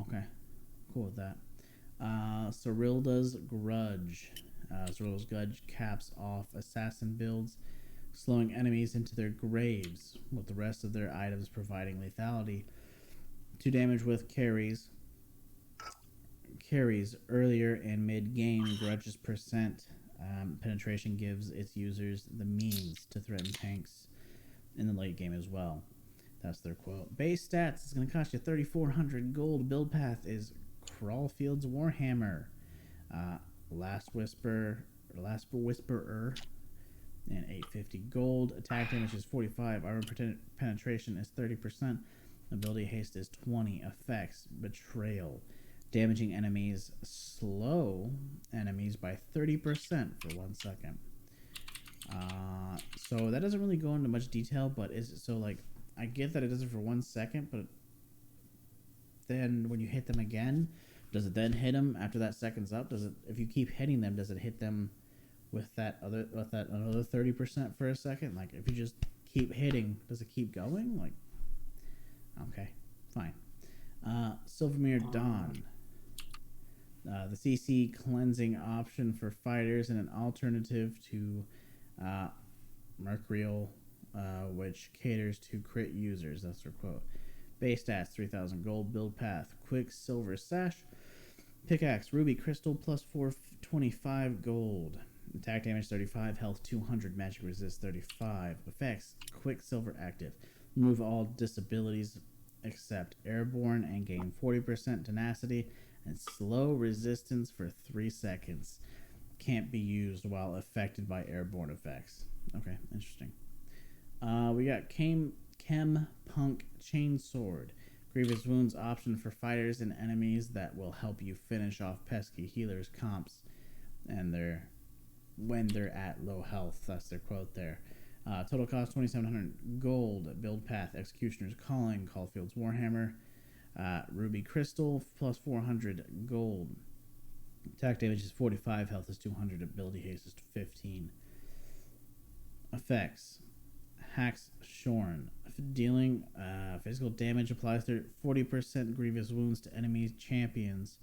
Okay, cool with that. Cyrilda's Grudge. Cyrilda's Grudge caps off assassin builds, slowing enemies into their graves, with the rest of their items providing lethality. 2 damage with carries earlier and mid-game. Grudge's percent penetration gives its users the means to threaten tanks in the late game as well. That's their quote. Base stats is going to cost you 3,400 gold. Build path is Crawlfield's Warhammer, Last Whisperer, and 850 gold. Attack damage is 45. Armor penetration is 30%. Ability haste is 20. Effects: Betrayal, damaging enemies, slow enemies by 30% for 1 second. So that doesn't really go into much detail, but I get that it does it for 1 second, but then when you hit them again, does it then hit them after that second's up? If you keep hitting them, does it hit them with that another 30% for a second? Like, if you just keep hitting, does it keep going? Like, okay, fine. Silvermere Dawn. The CC cleansing option for fighters and an alternative to Mercurial, which caters to crit users. That's their quote. Base stats 3,000 gold. Build path Quicksilver Sash, Pickaxe Ruby Crystal plus 425 gold. Attack damage 35, health 200, magic resist 35. Effects: Quicksilver active. Remove all disabilities except airborne and gain 40% tenacity and slow resistance for 3 seconds. Can't be used while affected by airborne effects. Okay, interesting. We got Chem Punk Chainsword. Grievous Wounds option for fighters and enemies that will help you finish off pesky healers' comps and when they're at low health. That's their quote there. Total cost 2,700 gold. Build path Executioner's Calling, Caulfield's Warhammer, Ruby Crystal plus 400 gold. Attack damage is 45, health is 200, ability haste is 15. Effects: Hacks Shorn. Dealing physical damage applies 40% grievous wounds to enemy champions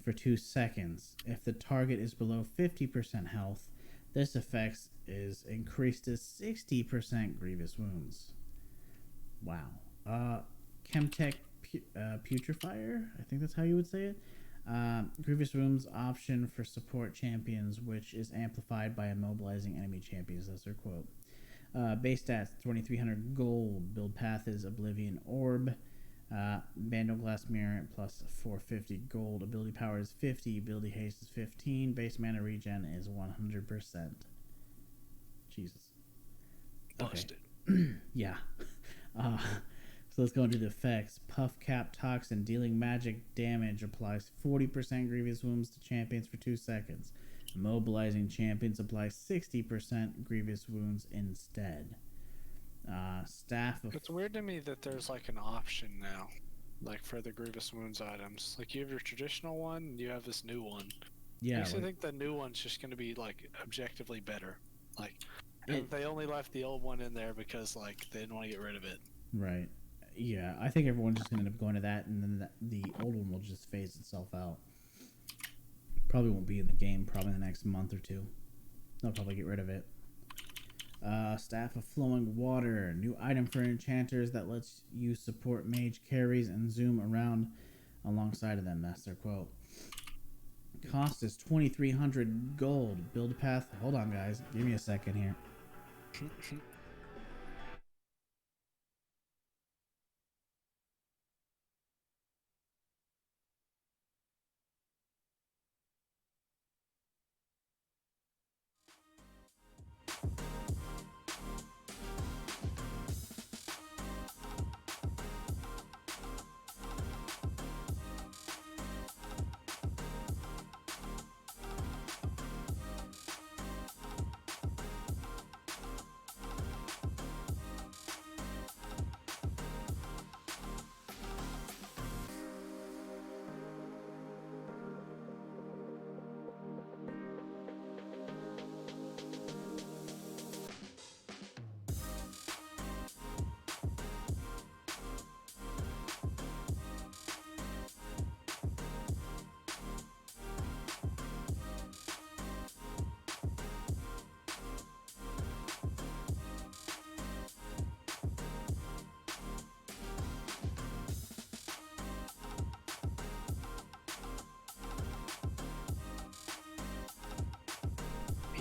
for 2 seconds. If the target is below 50% health, this effect is increased to 60% grievous wounds. Wow. Chemtech Putrefier, I think that's how you would say it. Grievous Wounds option for support champions, which is amplified by immobilizing enemy champions. That's their quote. Base stats 2,300 gold. Build path is Oblivion Orb, Bandle Glass Mirror plus 450 gold. Ability power is 50. Ability haste is 15. Base mana regen is 100%. Jesus. Busted. Okay. Yeah. So let's go into the effects. Puff Cap Toxin, dealing magic damage, applies 40% grievous wounds to champions for 2 seconds. Immobilizing champions applies 60% grievous wounds instead. Staff of... It's weird to me that there's like an option now, like for the grievous wounds items. Like you have your traditional one, and you have this new one. Yeah. I actually think the new one's just going to be like objectively better. Like they only left the old one in there because like they didn't want to get rid of it. Right. Yeah, I think everyone's just going to end up going to that, and then the old one will just phase itself out. Probably won't be in the game probably in the next month or two. They'll probably get rid of it. Staff of Flowing Water. New item for enchanters that lets you support mage carries and zoom around alongside of them. That's their quote. Cost is 2,300 gold. Build a path. Hold on, guys. Give me a second here.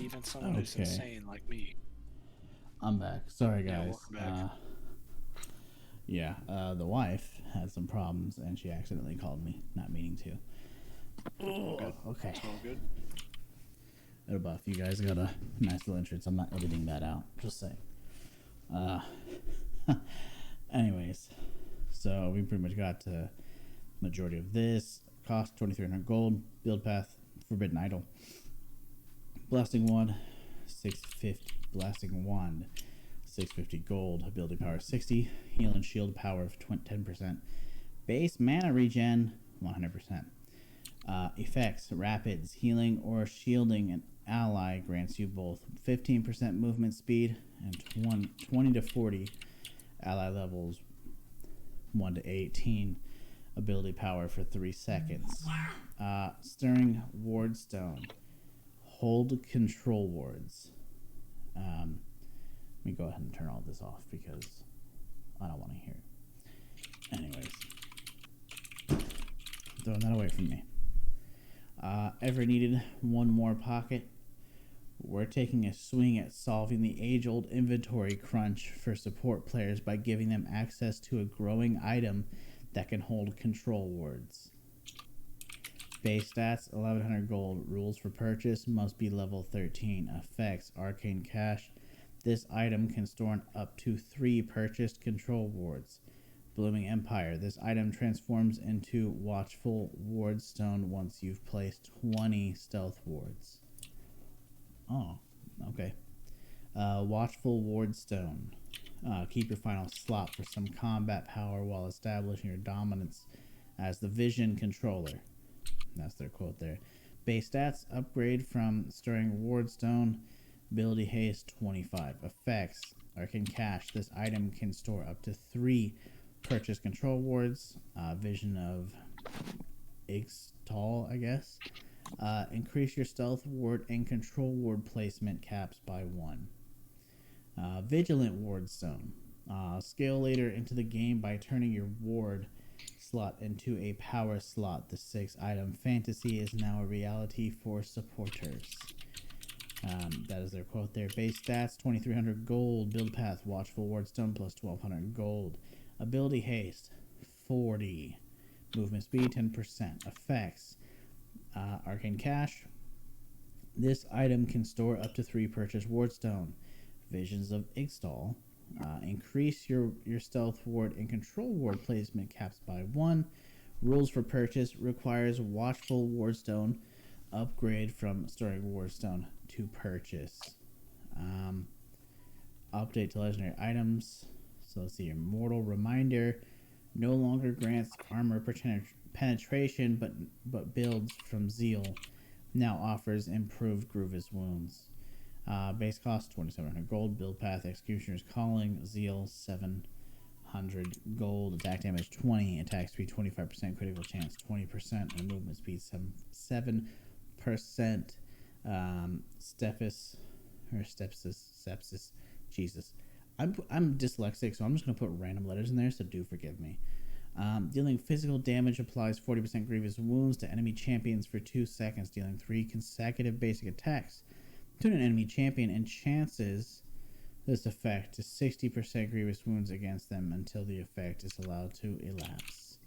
Even someone who's insane like me. I'm back. Sorry, guys. Yeah, welcome back. The wife had some problems and she accidentally called me, not meaning to. Good. Okay. It's all good. Little buff. You guys got a nice little entrance. I'm not editing that out. Just saying. Anyways, so we pretty much got to majority of this. Cost 2,300 gold. Build path. Forbidden idol. Blasting wand. 650. Blasting wand. 650 gold. Ability power 60. Heal and shield power of 10%. Base mana regen 100%. Effects: rapids, healing, or shielding an ally grants you both 15% movement speed and 20 to 40 ally levels 1 to 18 ability power for 3 seconds. Stirring ward stone. Hold control wards. Let me go ahead and turn all this off because I don't want to hear it. Anyways, throwing that away from me. Ever needed one more pocket? We're taking a swing at solving the age-old inventory crunch for support players by giving them access to a growing item that can hold control wards. Base stats, 1,100 gold. Rules for purchase, must be level 13. Effects, arcane cash. This item can store up to 3 purchased control wards. Blooming Empire. This item transforms into Watchful Wardstone once you've placed 20 stealth wards. Oh, okay. Watchful Wardstone. Keep your final slot for some combat power while establishing your dominance as the Vision Controller. That's their quote there. Base stats, upgrade from Stirring Wardstone. Ability haste 25. Effects, Arcane Cash. This item can store up to 3 purchase control wards. Vision of Ixtal, I guess. Increase your stealth ward and control ward placement caps by 1. Vigilant Wardstone. Scale later into the game by turning your ward slot into a power slot. The 6 item fantasy is now a reality for supporters. That is their quote there. Base stats, 2,300 gold. Build path, Watchful Wardstone plus 1,200 gold. Ability haste, 40. Movement speed, 10%. Effects, arcane cash. This item can store up to 3 purchased wardstone. Visions of Ixtal. Increase your stealth ward and control ward placement caps by 1. Rules for purchase, requires Watchful Wardstone. Upgrade from Stirring Wardstone to purchase. Update to legendary items. So let's see here. Mortal Reminder no longer grants armor penetration, but builds from Zeal. Now offers improved Grievous Wounds. Base cost 2,700 gold. Build path, Executioner's Calling. Zeal 700 gold. Attack damage 20. Attack speed 25%. Critical chance 20%. And movement speed 7%. Sepsis. Jesus. I'm dyslexic, so I'm just gonna put random letters in there. So do forgive me. Dealing physical damage applies 40% grievous wounds to enemy champions for 2 seconds, dealing 3 consecutive basic attacks to an enemy champion, and chances this effect to 60% grievous wounds against them until the effect is allowed to elapse.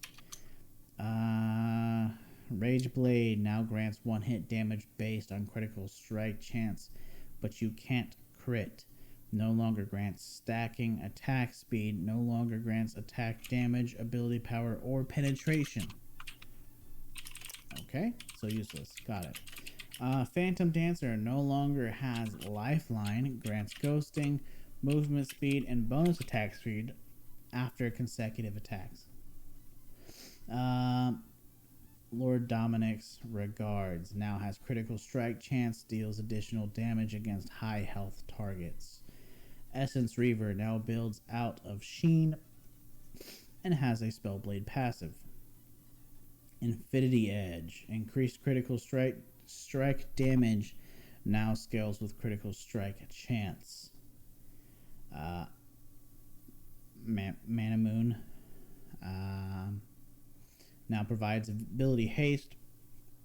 Rage Blade now grants 1-hit damage based on critical strike chance, but you can't crit. No longer grants stacking attack speed, no longer grants attack damage, ability power, or penetration. Okay, so useless. Got it. Phantom Dancer no longer has lifeline, grants ghosting, movement speed, and bonus attack speed after consecutive attacks. Lord Dominic's Regards now has critical strike chance, deals additional damage against high health targets. Essence Reaver now builds out of Sheen and has a Spellblade passive. Infinity Edge, increased critical strike damage, now scales with critical strike chance. Mana Moon now provides ability haste.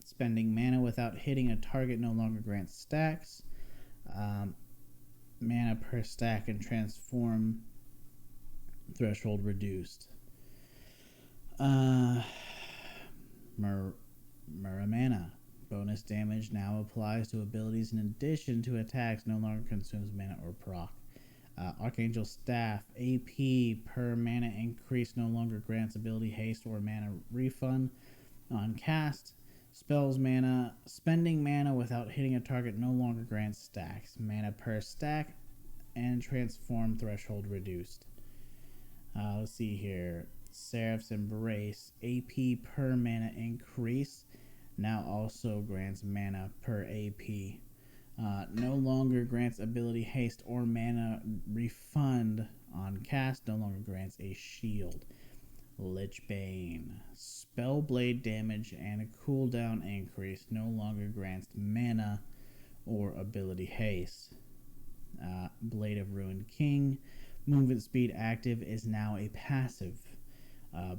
Spending mana without hitting a target no longer grants stacks. Mana per stack and transform threshold reduced. Muramana. Bonus damage now applies to abilities in addition to attacks, no longer consumes mana or proc. Archangel Staff. AP per mana increase no longer grants ability haste or mana refund on cast. Spells mana. Spending mana without hitting a target no longer grants stacks. Mana per stack and transform threshold reduced. Let's see here. Seraph's Embrace. AP per mana increase now also grants mana per AP. No longer grants ability haste or mana refund on cast. No longer grants a shield. Lichbane. Spellblade damage and a cooldown increase no longer grants mana or ability haste. Blade of Ruined King. Movement speed active is now a passive.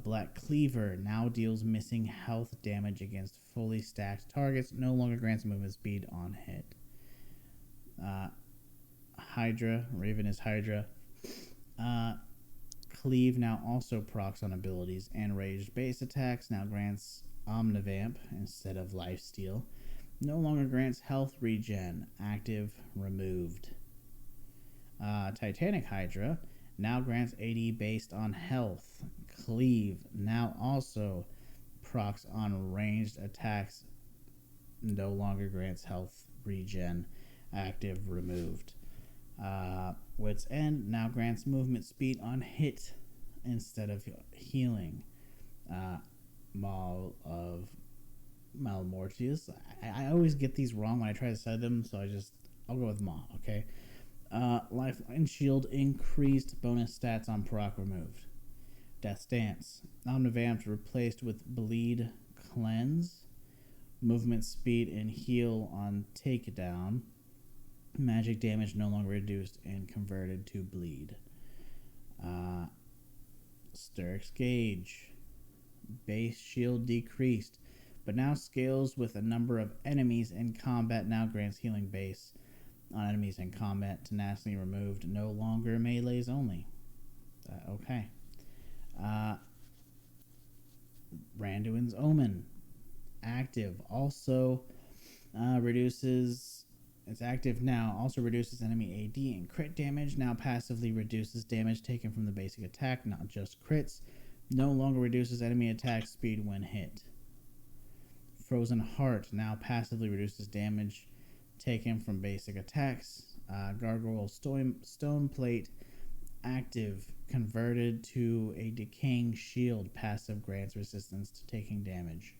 Black Cleaver now deals missing health damage against fully stacked targets. No longer grants movement speed on hit. Hydra. Ravenous Hydra. Cleave now also procs on abilities, and ranged base attacks now grants Omnivamp instead of Lifesteal. No longer grants health regen. Active removed. Titanic Hydra now grants AD based on health. Cleave now also procs on ranged attacks. No longer grants health regen. Active removed. Wit's End now grants movement speed on hit instead of healing. Maul of Malmortius. I always get these wrong when I try to say them, so I'll go with Maul, okay? Lifeline Shield increased, bonus stats on proc removed. Death Dance. Omnivamp replaced with Bleed Cleanse. Movement speed and heal on takedown. Magic damage no longer reduced and converted to bleed. Steric's Gauge. Base shield decreased, but now scales with a number of enemies in combat. Now grants healing base on enemies in combat. Tenacity removed. No longer melees only. Okay. Randuin's Omen. Active. Also reduces... It's active now. Also reduces enemy AD and crit damage. Now passively reduces damage taken from the basic attack, not just crits. No longer reduces enemy attack speed when hit. Frozen Heart now passively reduces damage taken from basic attacks. Gargoyle Stone Plate. Active. Converted to a Decaying Shield. Passive grants resistance to taking damage.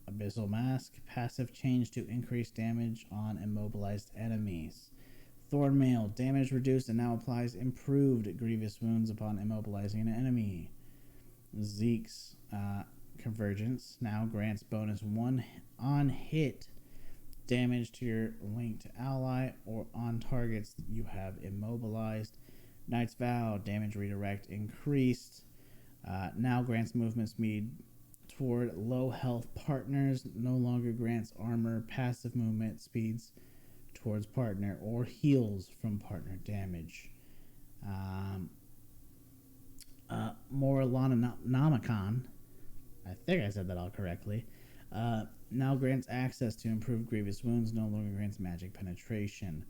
Abyssal Mask. Passive change to increase damage on immobilized enemies. Thornmail. Damage reduced and now applies improved grievous wounds upon immobilizing an enemy. Zeke's Convergence now grants bonus 1 on hit damage to your linked ally or on targets you have immobilized. Knight's Vow. Damage redirect increased. Now grants movement speed toward low health partners. No longer grants armor, passive movement speeds towards partner, or heals from partner damage. Morlanonomicon, I think I said that all correctly, now grants access to improved grievous wounds, no longer grants magic penetration.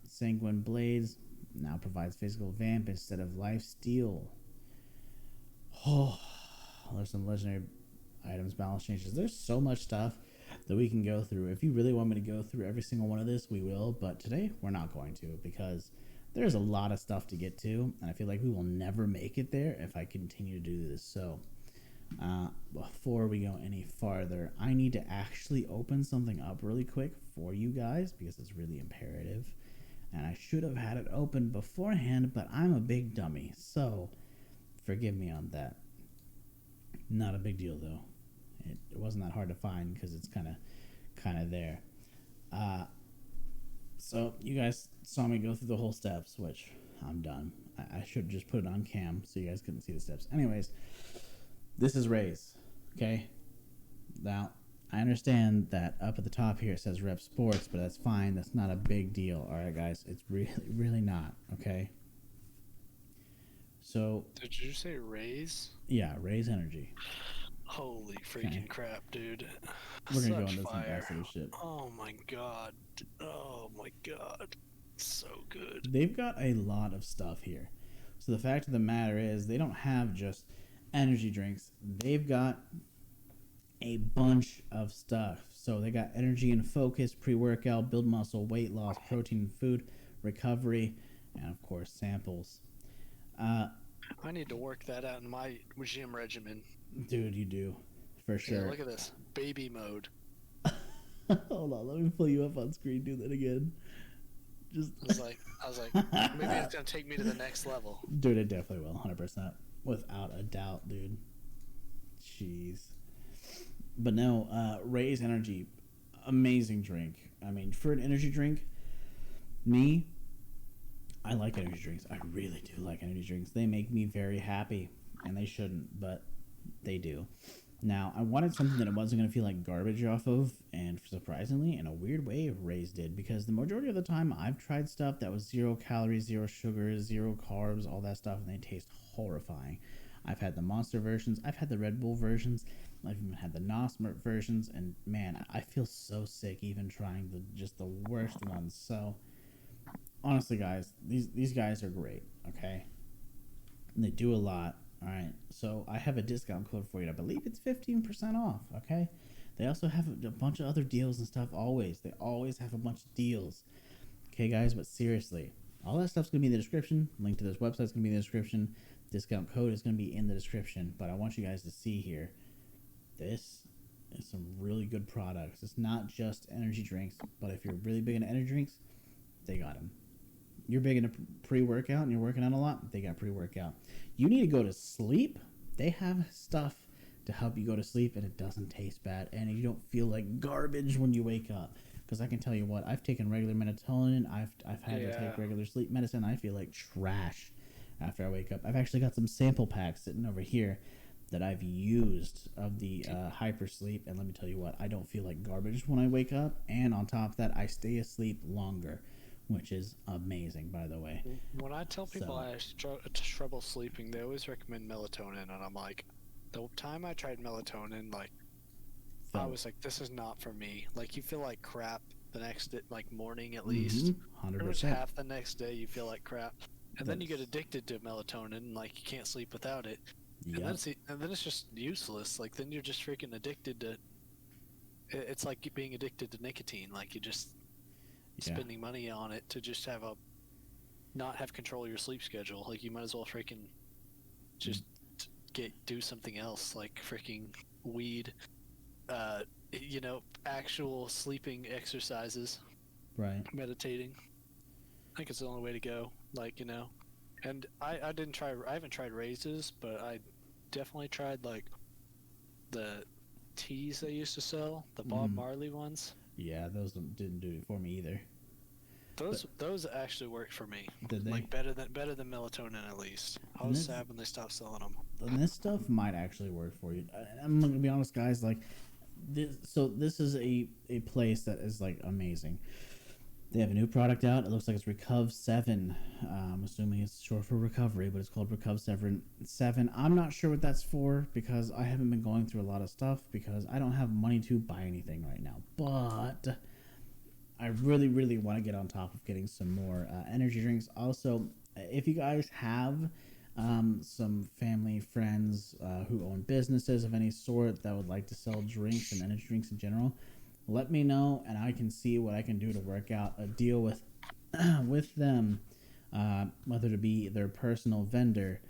Sanguine Blades now provides physical vamp instead of life steal. Oh, there's some legendary items, balance changes. There's so much stuff that we can go through. If you really want me to go through every single one of this, we will. But today, we're not going to, because there's a lot of stuff to get to, and I feel like we will never make it there if I continue to do this. So, before we go any farther, I need to actually open something up really quick for you guys, because it's really imperative. And I should have had it open beforehand, but I'm a big dummy, so forgive me on that. Not a big deal, though. It wasn't that hard to find because it's kind of there. So you guys saw me go through the whole steps, which I'm done. I should have just put it on cam so you guys couldn't see the steps. Anyways, this is Raze, okay? Now, I understand that up at the top here it says ReppSports, but that's fine. That's not a big deal, all right, guys? It's really, really not, okay? So... Did you say Raze? Yeah, Raze Energy. Holy freaking crap, dude. We're going to go into some massive shit. Oh my god. Oh my god. So good. They've got a lot of stuff here. So the fact of the matter is they don't have just energy drinks. They've got a bunch of stuff. So they got energy and focus, pre-workout, build muscle, weight loss, protein and food, recovery, and of course samples. I need to work that out in my gym regimen. Dude, you do. For sure. Yeah, look at this. Baby mode. Hold on, let me pull you up on screen. Do that again. I was like, maybe it's gonna take me to the next level. Dude, it definitely will, 100%. Without a doubt, dude. Jeez. But no, Raze Energy, amazing drink. I mean, for an energy drink, I like energy drinks. I really do like energy drinks. They make me very happy, and they shouldn't, but they do. Now, I wanted something that I wasn't going to feel like garbage off of, and surprisingly, in a weird way, Raze did, because the majority of the time, I've tried stuff that was 0 calories, 0 sugars, 0 carbs, all that stuff, and they taste horrifying. I've had the Monster versions, I've had the Red Bull versions, I've even had the Nosmert versions, and man, I feel so sick even trying just the worst ones. So, honestly, guys, these guys are great, okay? And they do a lot. All right, so I have a discount code for you. I believe it's 15% off, okay? They also have a bunch of other deals and stuff always. They always have a bunch of deals. Okay, guys, but seriously, all that stuff's going to be in the description. Link to this website's going to be in the description. Discount code is going to be in the description. But I want you guys to see here, this is some really good products. It's not just energy drinks, but if you're really big into energy drinks, they got them. You're big into pre-workout and you're working out a lot, they got pre-workout. You need to go to sleep, they have stuff to help you go to sleep, and it doesn't taste bad, and you don't feel like garbage when you wake up. Because I can tell you what, I've taken regular melatonin, I've had to take regular sleep medicine, I feel like trash after I wake up. I've actually got some sample packs sitting over here that I've used of the hypersleep, and let me tell you what, I don't feel like garbage when I wake up, and on top of that, I stay asleep longer, which is amazing, by the way. When I tell people I have trouble sleeping, they always recommend melatonin, and I'm like, the time I tried melatonin, like, I was like, this is not for me. Like, you feel like crap the next morning at least. 100%. Pretty much half the next day you feel like crap, and then you get addicted to melatonin, and like you can't sleep without it. Yep. And then it's just useless. Like, then you're just freaking addicted to. It's like being addicted to nicotine. Like, you just. Spending money on it to just not have control of your sleep schedule. Like, you might as well freaking just do something else, like freaking weed, actual sleeping exercises, right? Meditating. I think it's the only way to go. Like, and I haven't tried Razes, but I definitely tried like the teas they used to sell, the Bob Marley ones. Yeah, those didn't do it for me either. Those actually worked for me. Did they? Like better than melatonin at least. I was sad when they stopped selling them. And this stuff might actually work for you. I'm gonna be honest, guys. Like, this is a place that is like amazing. They have a new product out. It looks like it's Recuv 7. I'm assuming it's short for recovery, but it's called Recuv 7. I'm not sure what that's for because I haven't been going through a lot of stuff because I don't have money to buy anything right now. But I really, really want to get on top of getting some more energy drinks. Also, if you guys have some family, friends who own businesses of any sort that would like to sell drinks and energy drinks in general, let me know and I can see what I can do to work out a deal with with them, whether to be their personal vendor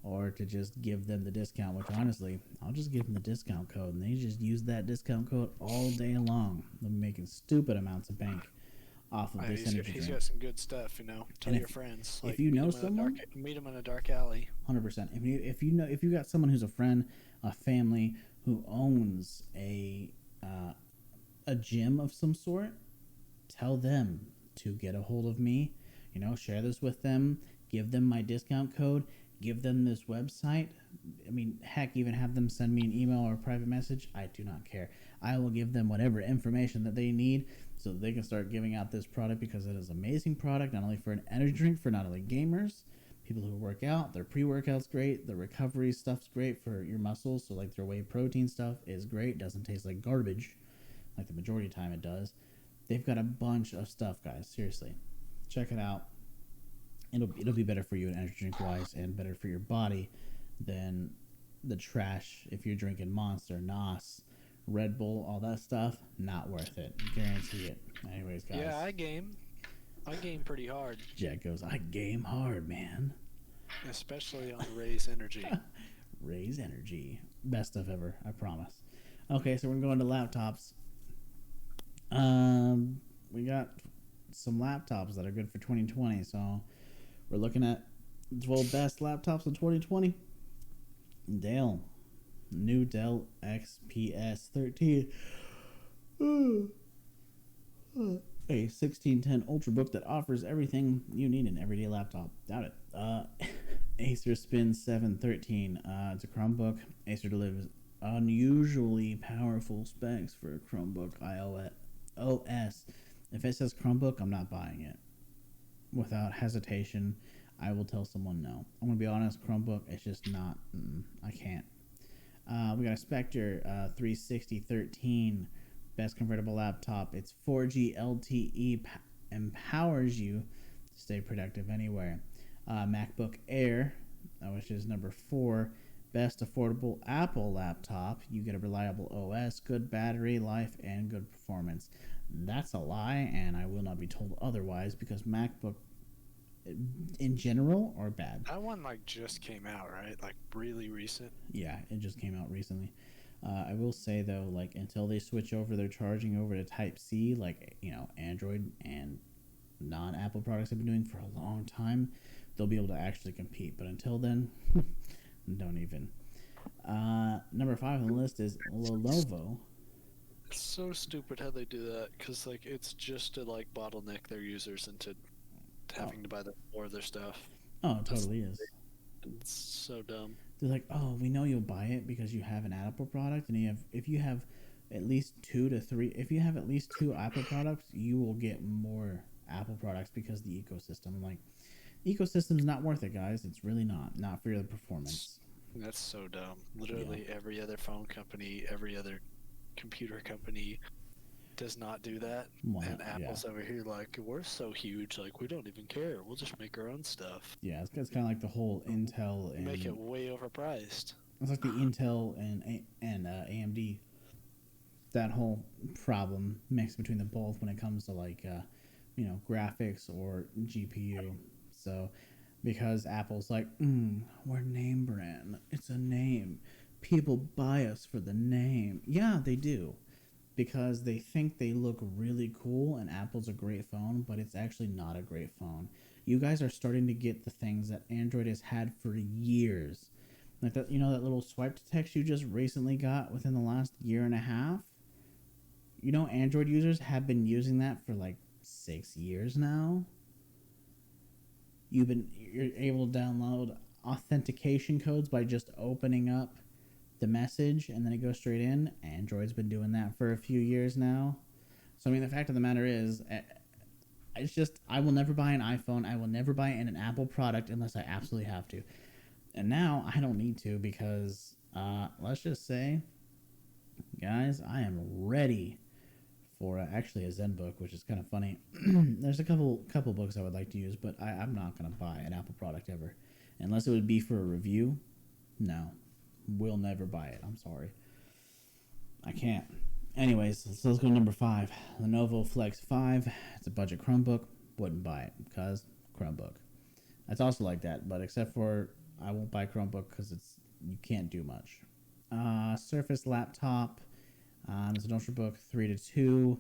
or to just give them the discount, which honestly, I'll just give them the discount code and they just use that discount code all day long. They'll be making stupid amounts of bank off of this energy drink. He's got some good stuff, Tell your friends. If you know someone, meet them in a dark alley. 100%. If you got someone who's a friend, a family who owns a gym of some sort, tell them to get a hold of me. Share this with them. Give them my discount code. Give them this website. I mean, heck, even have them send me an email or a private message. I do not care. I will give them whatever information that they need so that they can start giving out this product because it is an amazing product, not only for an energy drink, for not only gamers, people who work out. Their pre-workout's great. The recovery stuff's great for your muscles. So, like, their whey protein stuff is great. Doesn't taste like garbage like the majority of the time it does. They've got a bunch of stuff, guys. Seriously. Check it out. It'll be better for you in energy drink wise and better for your body than the trash. If you're drinking Monster, NOS, Red Bull, all that stuff, not worth it. Guarantee it. Anyways, guys. Yeah, I game pretty hard. Jack goes, I game hard, man. Especially on Raze Energy. Raze Energy. Best stuff ever, I promise. Okay, so we're going to laptops. We got some laptops that are good for 2020, so we're looking at 12 best laptops of 2020. New Dell XPS 13, a 1610 Ultrabook that offers everything you need in an everyday laptop. Doubt it. Acer Spin 713. It's a Chromebook. Acer delivers unusually powerful specs for a Chromebook OS. If it says Chromebook, I'm not buying it. Without hesitation, I will tell someone no. I'm going to be honest, Chromebook, it's just not, I can't. We got a Spectre 36013, best convertible laptop. It's 4G LTE, empowers you to stay productive anywhere. MacBook Air, which is number 4, best affordable Apple laptop. You get a reliable OS, good battery life, and good performance. That's a lie, and I will not be told otherwise because MacBook in general are bad. That one just came out, right? Like really recent. Yeah, it just came out recently. I will say though, until they switch over their charging over to Type C, Android and non-Apple products have been doing for a long time, they'll be able to actually compete. But until then, don't even. Number 5 on the list is Lenovo. It's so stupid how they do that, because it's just to bottleneck their users into having to buy more of their stuff. Oh, it totally is. It's so dumb. They're like, oh, we know you'll buy it because you have an Apple product, and if you have at least 2 to 3, if you have at least 2 Apple products, you will get more Apple products because of the ecosystem. I'm like, the ecosystem's not worth it, guys. It's really not for the performance. That's so dumb. Literally every other phone company, every other computer company does not do that. And Apple's over here we're so huge, we don't even care. We'll just make our own stuff. Yeah, it's kind of like the whole Intel and make it way overpriced. It's like the Intel and AMD. That whole problem mixed between the both when it comes to graphics or GPU. So because Apple's we're name brand. It's a name. People buy us for the name. Yeah, they do. Because they think they look really cool and Apple's a great phone, but it's actually not a great phone. You guys are starting to get the things that Android has had for years. Like that, that little swipe to text you just recently got within the last year and a half? Android users have been using that for 6 years now. You're able to download authentication codes by just opening up the message and then it goes straight in. Android's been doing that for a few years now. So I mean, the fact of the matter is, it's just, I will never buy an iPhone. I will never buy an Apple product unless I absolutely have to. And now I don't need to because let's just say, guys, I am ready for actually a Zen book, which is kind of funny. There's a couple books I would like to use, but I'm not going to buy an Apple product ever. Unless it would be for a review. No. Will never buy it. I'm sorry. I can't. Anyways, so let's go to number 5. Lenovo Flex 5. It's a budget Chromebook. Wouldn't buy it because Chromebook. It's also like that, but except for I won't buy Chromebook because you can't do much. Surface laptop. It's an Ultrabook 3-2.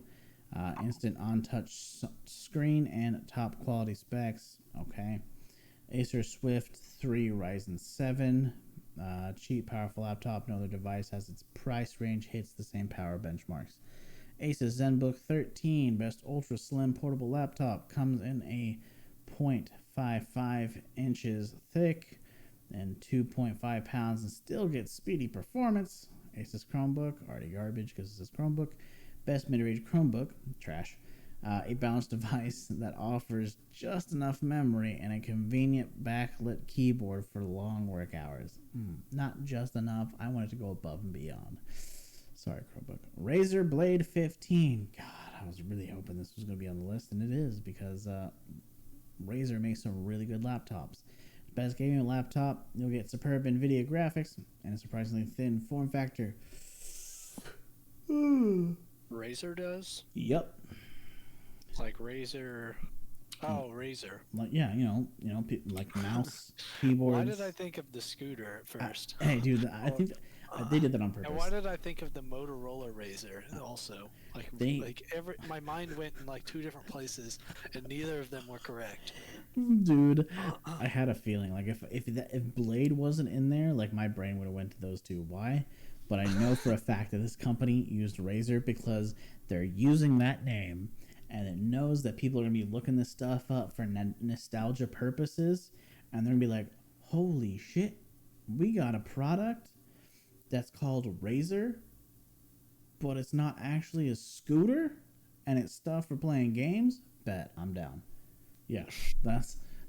Instant on-touch screen and top quality specs. Okay. Acer Swift 3 Ryzen 7. Cheap, powerful laptop. No other device has its price range hits the same power benchmarks. Asus ZenBook 13, best ultra slim portable laptop, comes in a 0.55 inches thick and 2.5 pounds and still gets speedy performance. Asus Chromebook, already garbage because it says Chromebook. Best mid-range Chromebook, trash. A balanced device that offers just enough memory and a convenient backlit keyboard for long work hours. Not just enough. I want it to go above and beyond. Sorry, Chromebook. Razer Blade 15. God, I was really hoping this was going to be on the list, and it is because Razer makes some really good laptops. Best gaming laptop, you'll get superb NVIDIA graphics and a surprisingly thin form factor. Razer does? Yep. Like Razer. Oh, Razer. Like, yeah, like mouse, keyboards. Why did I think of the scooter at first? Hey, dude, I think they did that on purpose. And why did I think of the Motorola Razer also? My mind went in like 2 different places, and neither of them were correct. Dude, I had a feeling like if Blade wasn't in there, like my brain would have went to those two. Why? But I know for a fact that this company used Razer because they're using that name. And it knows that people are going to be looking this stuff up for nostalgia purposes. And they're going to be like, holy shit, we got a product that's called Razer, but it's not actually a scooter, and it's stuff for playing games. Bet, I'm down. Yeah,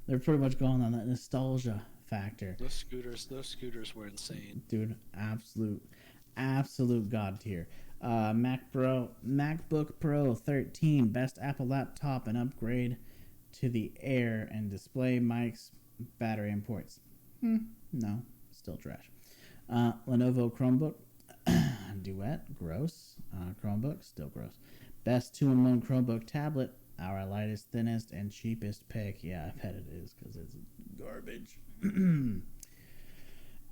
they're pretty much going on that nostalgia factor. Those scooters were insane. Dude, absolute god tier. MacBook Pro 13, best Apple laptop and upgrade to the Air and display mics, battery and ports. No, still trash. Lenovo Chromebook, Duet, gross. Chromebook, still gross. Best 2-in-1 Chromebook tablet, our lightest, thinnest, and cheapest pick. Yeah, I bet it is because it's garbage.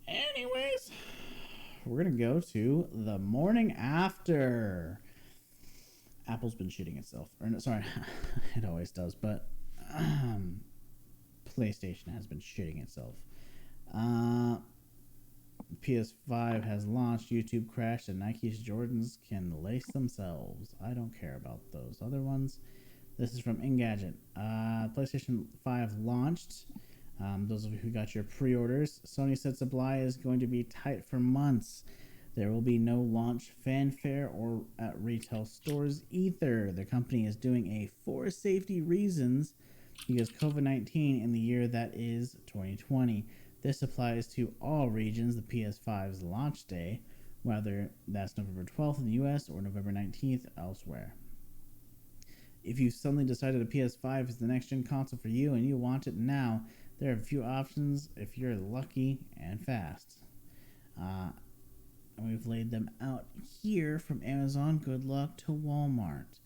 Anyways, we're going to go to the morning after. Apple's been shitting itself. Or no, sorry, it always does, but PlayStation has been shitting itself. PS5 has launched, YouTube crashed, and Nike's Jordans can lace themselves. I don't care about those other ones. This is from Engadget. PlayStation 5 launched. Those of you who got your pre-orders, Sony said supply is going to be tight for months. There will be no launch fanfare or at retail stores either. The company is doing a for safety reasons because COVID-19 in the year that is 2020. This applies to all regions, the PS5's launch day, whether that's November 12th in the US or November 19th elsewhere. If you've suddenly decided a PS5 is the next-gen console for you and you want it now, there are a few options if you're lucky and fast. And we've laid them out here from Amazon. Good luck to Walmart.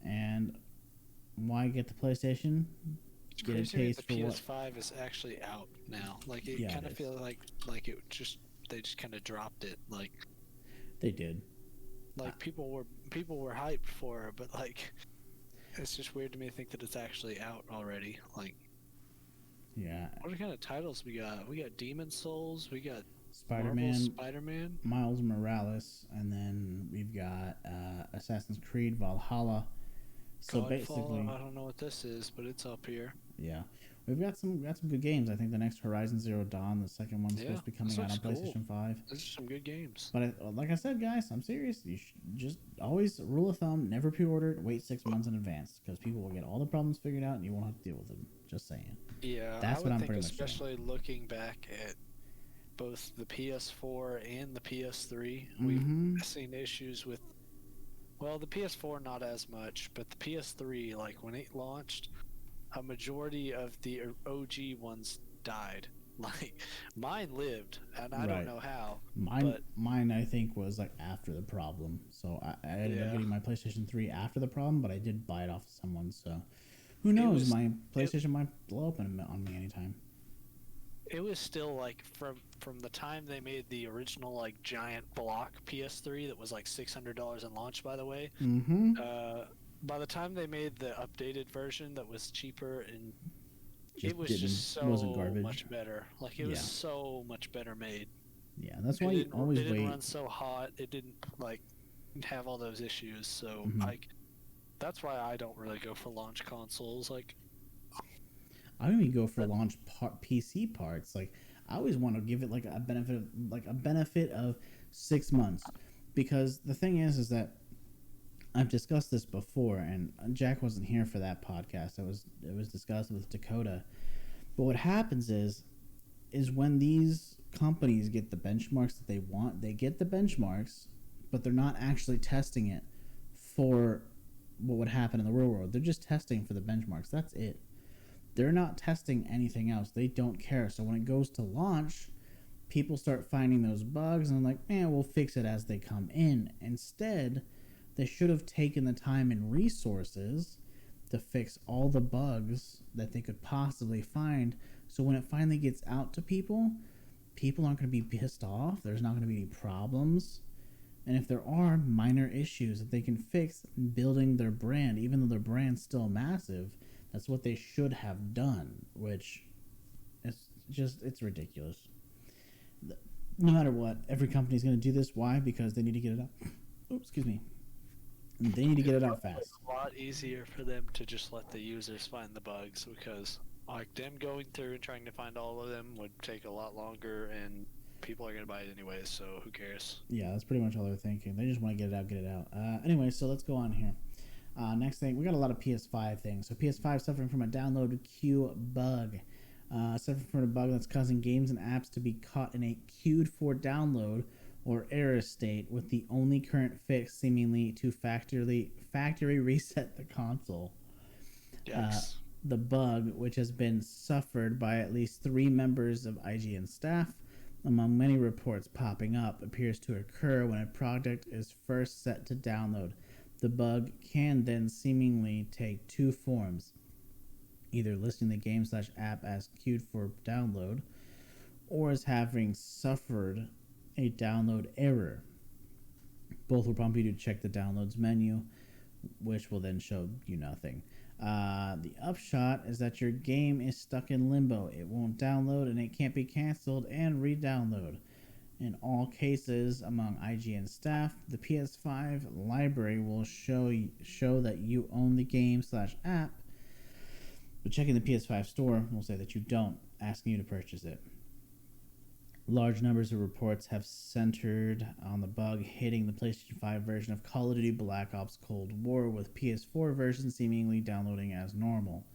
And why get the PlayStation? Get a taste the PS5 is actually out now. Like it kind of feels like they just kind of dropped it. Like they did. Like people were hyped for it, but like it's just weird to me to think that it's actually out already. Like yeah. What kind of titles we got? We got Demon Souls. We got Spider-Man, Miles Morales, and then we've got Assassin's Creed Valhalla, So Godfall, basically, I don't know what this is, but it's up here. yeah, we've got some good games. I think the next Horizon Zero Dawn, the second one's Yeah, supposed to be this coming out looks on cool. PlayStation 5. Those are some good games. But like I said, guys, I'm serious. You should just always rule of thumb: never pre-order it. Wait 6 months in advance because people will get all the problems figured out and you won't have to deal with them. Just saying. Yeah, I That's what would I'm think, pretty much saying. especially looking back at both the PS4 and the PS3, we've Mm-hmm. seen issues with. Well, the PS4 not as much, but the PS3, like when it launched, a majority of the OG ones died. Like mine lived, and I don't Right. know how. Mine, But mine, I think was like after the problem. So I ended up yeah, getting my PlayStation 3 after the problem, but I did buy it off someone. So who it knows? was My it, PlayStation might blow up on me anytime. it was still like from the time they made the original like giant block PS3 that was like $600 in launch, by the way. Mm-hmm. Uh, by the time they made the updated version that was cheaper, and it Just was didn't just wasn't so garbage. much better. Like it was Yeah. so much better made. Yeah. That's It why you didn't always it didn't wait. run so hot. It didn't like have all those issues. So Mm-hmm. like that's why I don't really go for launch consoles. Like I don't even go for that, launch PC parts. Like I always want to give it like a benefit of 6 months, because the thing is that I've discussed this before, and Jack wasn't here for that podcast. It was discussed with Dakota. But what happens is when these companies get the benchmarks that they want, they get the benchmarks, but they're not actually testing it for what would happen in the real world. They're just testing for the benchmarks. That's it. They're not testing anything else. They don't care. So when it goes to launch, people start finding those bugs and like, man, we'll fix it as they come in. Instead, they should have taken the time and resources to fix all the bugs that they could possibly find. So when it finally gets out to people, people aren't going to be pissed off. There's not going to be any problems. And if there are minor issues that they can fix building their brand, even though their brand's still massive, that's what they should have done, which it's ridiculous. No matter what, every company's going to do this. Why? Because they need to get it out. Oops, excuse me. They need to get it out fast. it's a lot easier for them to just let the users find the bugs, because like them going through and trying to find all of them would take a lot longer, and people are going to buy it anyways, so who cares? Yeah, that's pretty much all they're thinking. They just want to get it out. Anyway, so let's go on here. Next thing, we got a lot of PS5 things. So PS5 suffering from a download queue bug. Suffering from a bug that's causing games and apps to be caught in a queued for download or error state, with the only current fix seemingly to factory reset the console. Yikes. The bug, which has been suffered by at least 3 members of IGN staff, among many reports popping up, appears to occur when a product is first set to download. The bug can then seemingly take 2 forms: either listing the game/app as queued for download, or as having suffered a download error. Both will prompt you to check the downloads menu, which will then show you nothing. The upshot is that your game is stuck in limbo. It won't download, and it can't be canceled and re-download. In all cases, among IGN staff, the PS5 library will show that you own the game/app, but checking the PS5 store will say that you don't, asking you to purchase it. Large numbers of reports have centered on the bug hitting the PlayStation 5 version of Call of Duty Black Ops Cold War, with PS4 version seemingly downloading as normal.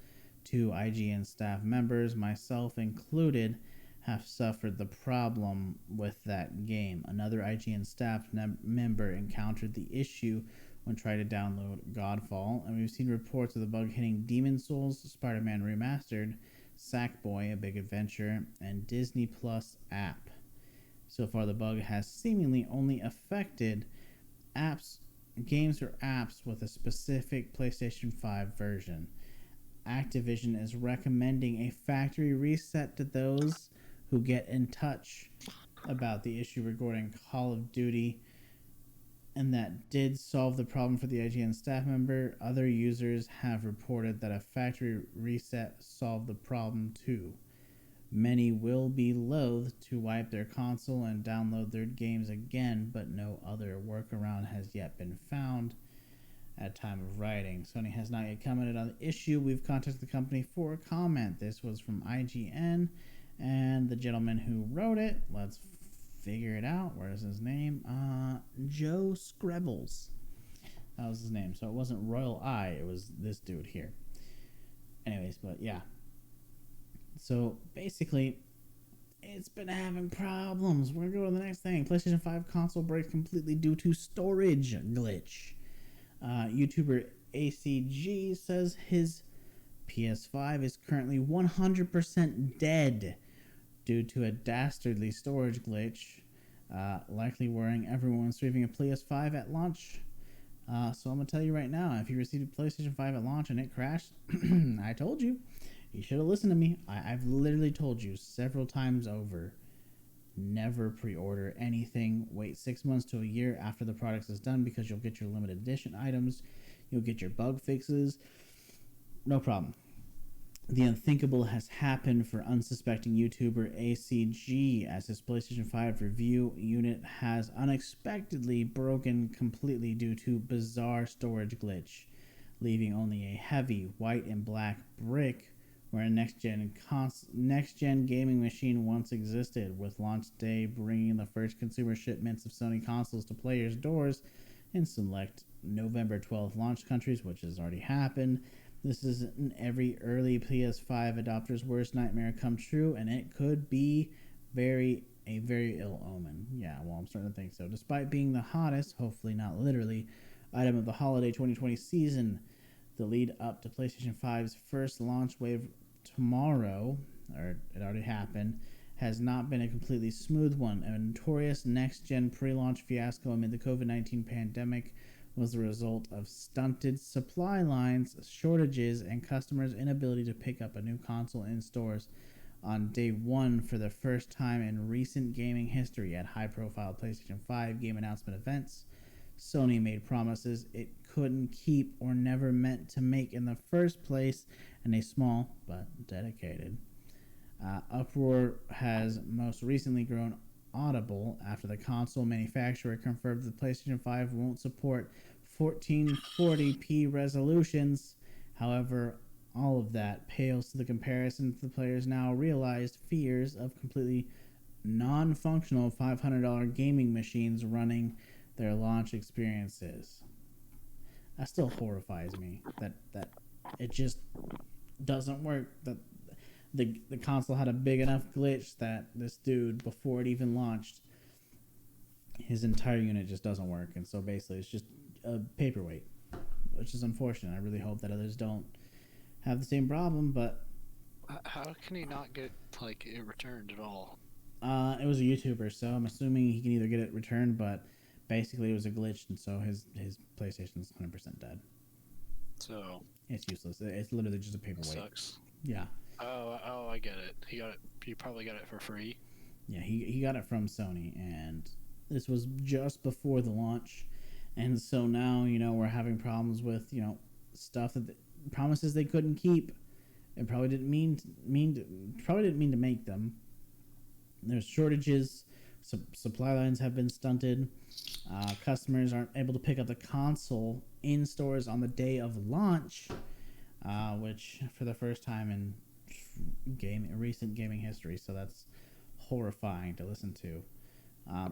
2 IGN staff members, myself included, have suffered the problem with that game. Another IGN staff member encountered the issue when trying to download Godfall, and we've seen reports of the bug hitting Demon's Souls, Spider-Man Remastered, Sackboy: A Big Adventure, and Disney Plus app. So far, the bug has seemingly only affected games or apps with a specific PlayStation 5 version. Activision is recommending a factory reset to those who get in touch about the issue regarding Call of Duty, and that did solve the problem for the IGN staff member. Other users have reported that a factory reset solved the problem too. Many will be loath to wipe their console and download their games again, but no other workaround has yet been found. at time of writing. Sony has not yet commented on the issue. We've contacted the company for a comment. This was from IGN, and the gentleman who wrote it, let's figure it out. Where is his name? Joe Screbbles. That was his name. So it wasn't Royal Eye. It was this dude here. Anyways, but yeah. So basically, it's been having problems. We're going to go to the next thing. PlayStation 5 console breaks completely due to storage glitch. YouTuber ACG says his PS5 is currently 100% dead due to a dastardly storage glitch, likely worrying everyone receiving a PS5 at launch. So I'm going to tell you right now, if you received a PlayStation 5 at launch and it crashed, I told you. You should have listened to me. I've literally told you several times over, never pre-order anything. Wait 6 months to a year after the product is done because you'll get your limited edition items. You'll get your bug fixes. No problem. The unthinkable has happened for unsuspecting YouTuber ACG as his PlayStation 5 review unit has unexpectedly broken completely due to bizarre storage glitch, leaving only a heavy white and black brick where a next-gen gaming machine once existed, with launch day bringing the first consumer shipments of Sony consoles to players' doors in select November 12th launch countries, which has already happened. This is every early PS5 adopter's worst nightmare come true, and it could be a very ill omen. Yeah, well, I'm starting to think so. Despite being the hottest, hopefully not literally, item of the holiday 2020 season, the lead up to PlayStation 5's first launch wave tomorrow, or it already happened, has not been a completely smooth one. A notorious next-gen pre-launch fiasco amid the COVID-19 pandemic was the result of stunted supply lines, shortages, and customers' inability to pick up a new console in stores on day one for the first time in recent gaming history at high-profile PlayStation 5 game announcement events. Sony made promises it couldn't keep or never meant to make in the first place, and a small but dedicated uproar has most recently grown audible after the console manufacturer confirmed the PlayStation 5 won't support 1440p resolutions. However, all of that pales to the comparison to the players' now realized fears of completely non-functional $500 gaming machines running their launch experiences. That still horrifies me. That it just doesn't work. That the console had a big enough glitch that this dude, before it even launched, his entire unit just doesn't work, and so basically it's just a paperweight, which is unfortunate. I really hope that others don't have the same problem, but how can he not get it returned at all? It was a YouTuber, so I'm assuming he can either get it returned, but basically it was a glitch, and so his PlayStation's 100% dead. So it's useless. It's literally just a paperweight. Sucks. Yeah. Oh, I get it. He probably got it for free. Yeah, he got it from Sony, and this was just before the launch, and so now we're having problems with stuff that promises they couldn't keep, and probably didn't mean to make them. There's shortages. Supply lines have been stunted. Customers aren't able to pick up the console in stores on the day of launch, which for the first time in recent gaming history. So that's horrifying to listen to.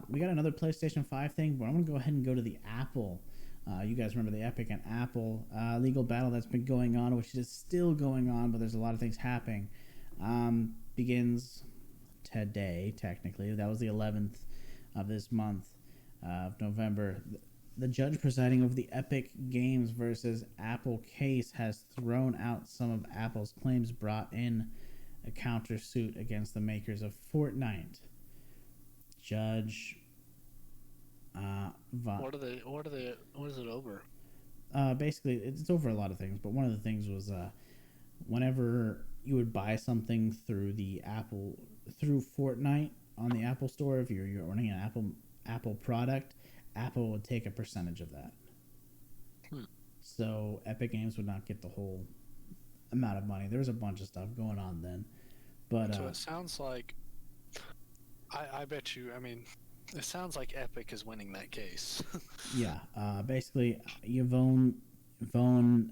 We got another PlayStation 5 thing, but I'm going to go ahead and go to the Apple. You guys remember the Epic and Apple legal battle that's been going on, which is still going on, but there's a lot of things happening. Begins today, technically. That was the 11th of this month of November. The judge presiding over the Epic Games versus Apple case has thrown out some of Apple's claims, brought in a countersuit against the makers of Fortnite. Judge what is it over? Basically it's over a lot of things, but one of the things was whenever you would buy something through Fortnite on the Apple Store, if you're ordering an Apple product, Apple would take a percentage of that. So Epic Games would not get the whole amount of money. There was a bunch of stuff going on then, but so it sounds like I bet you. I mean, it sounds like Epic is winning that case. Yeah. Basically, Yvonne Yvonne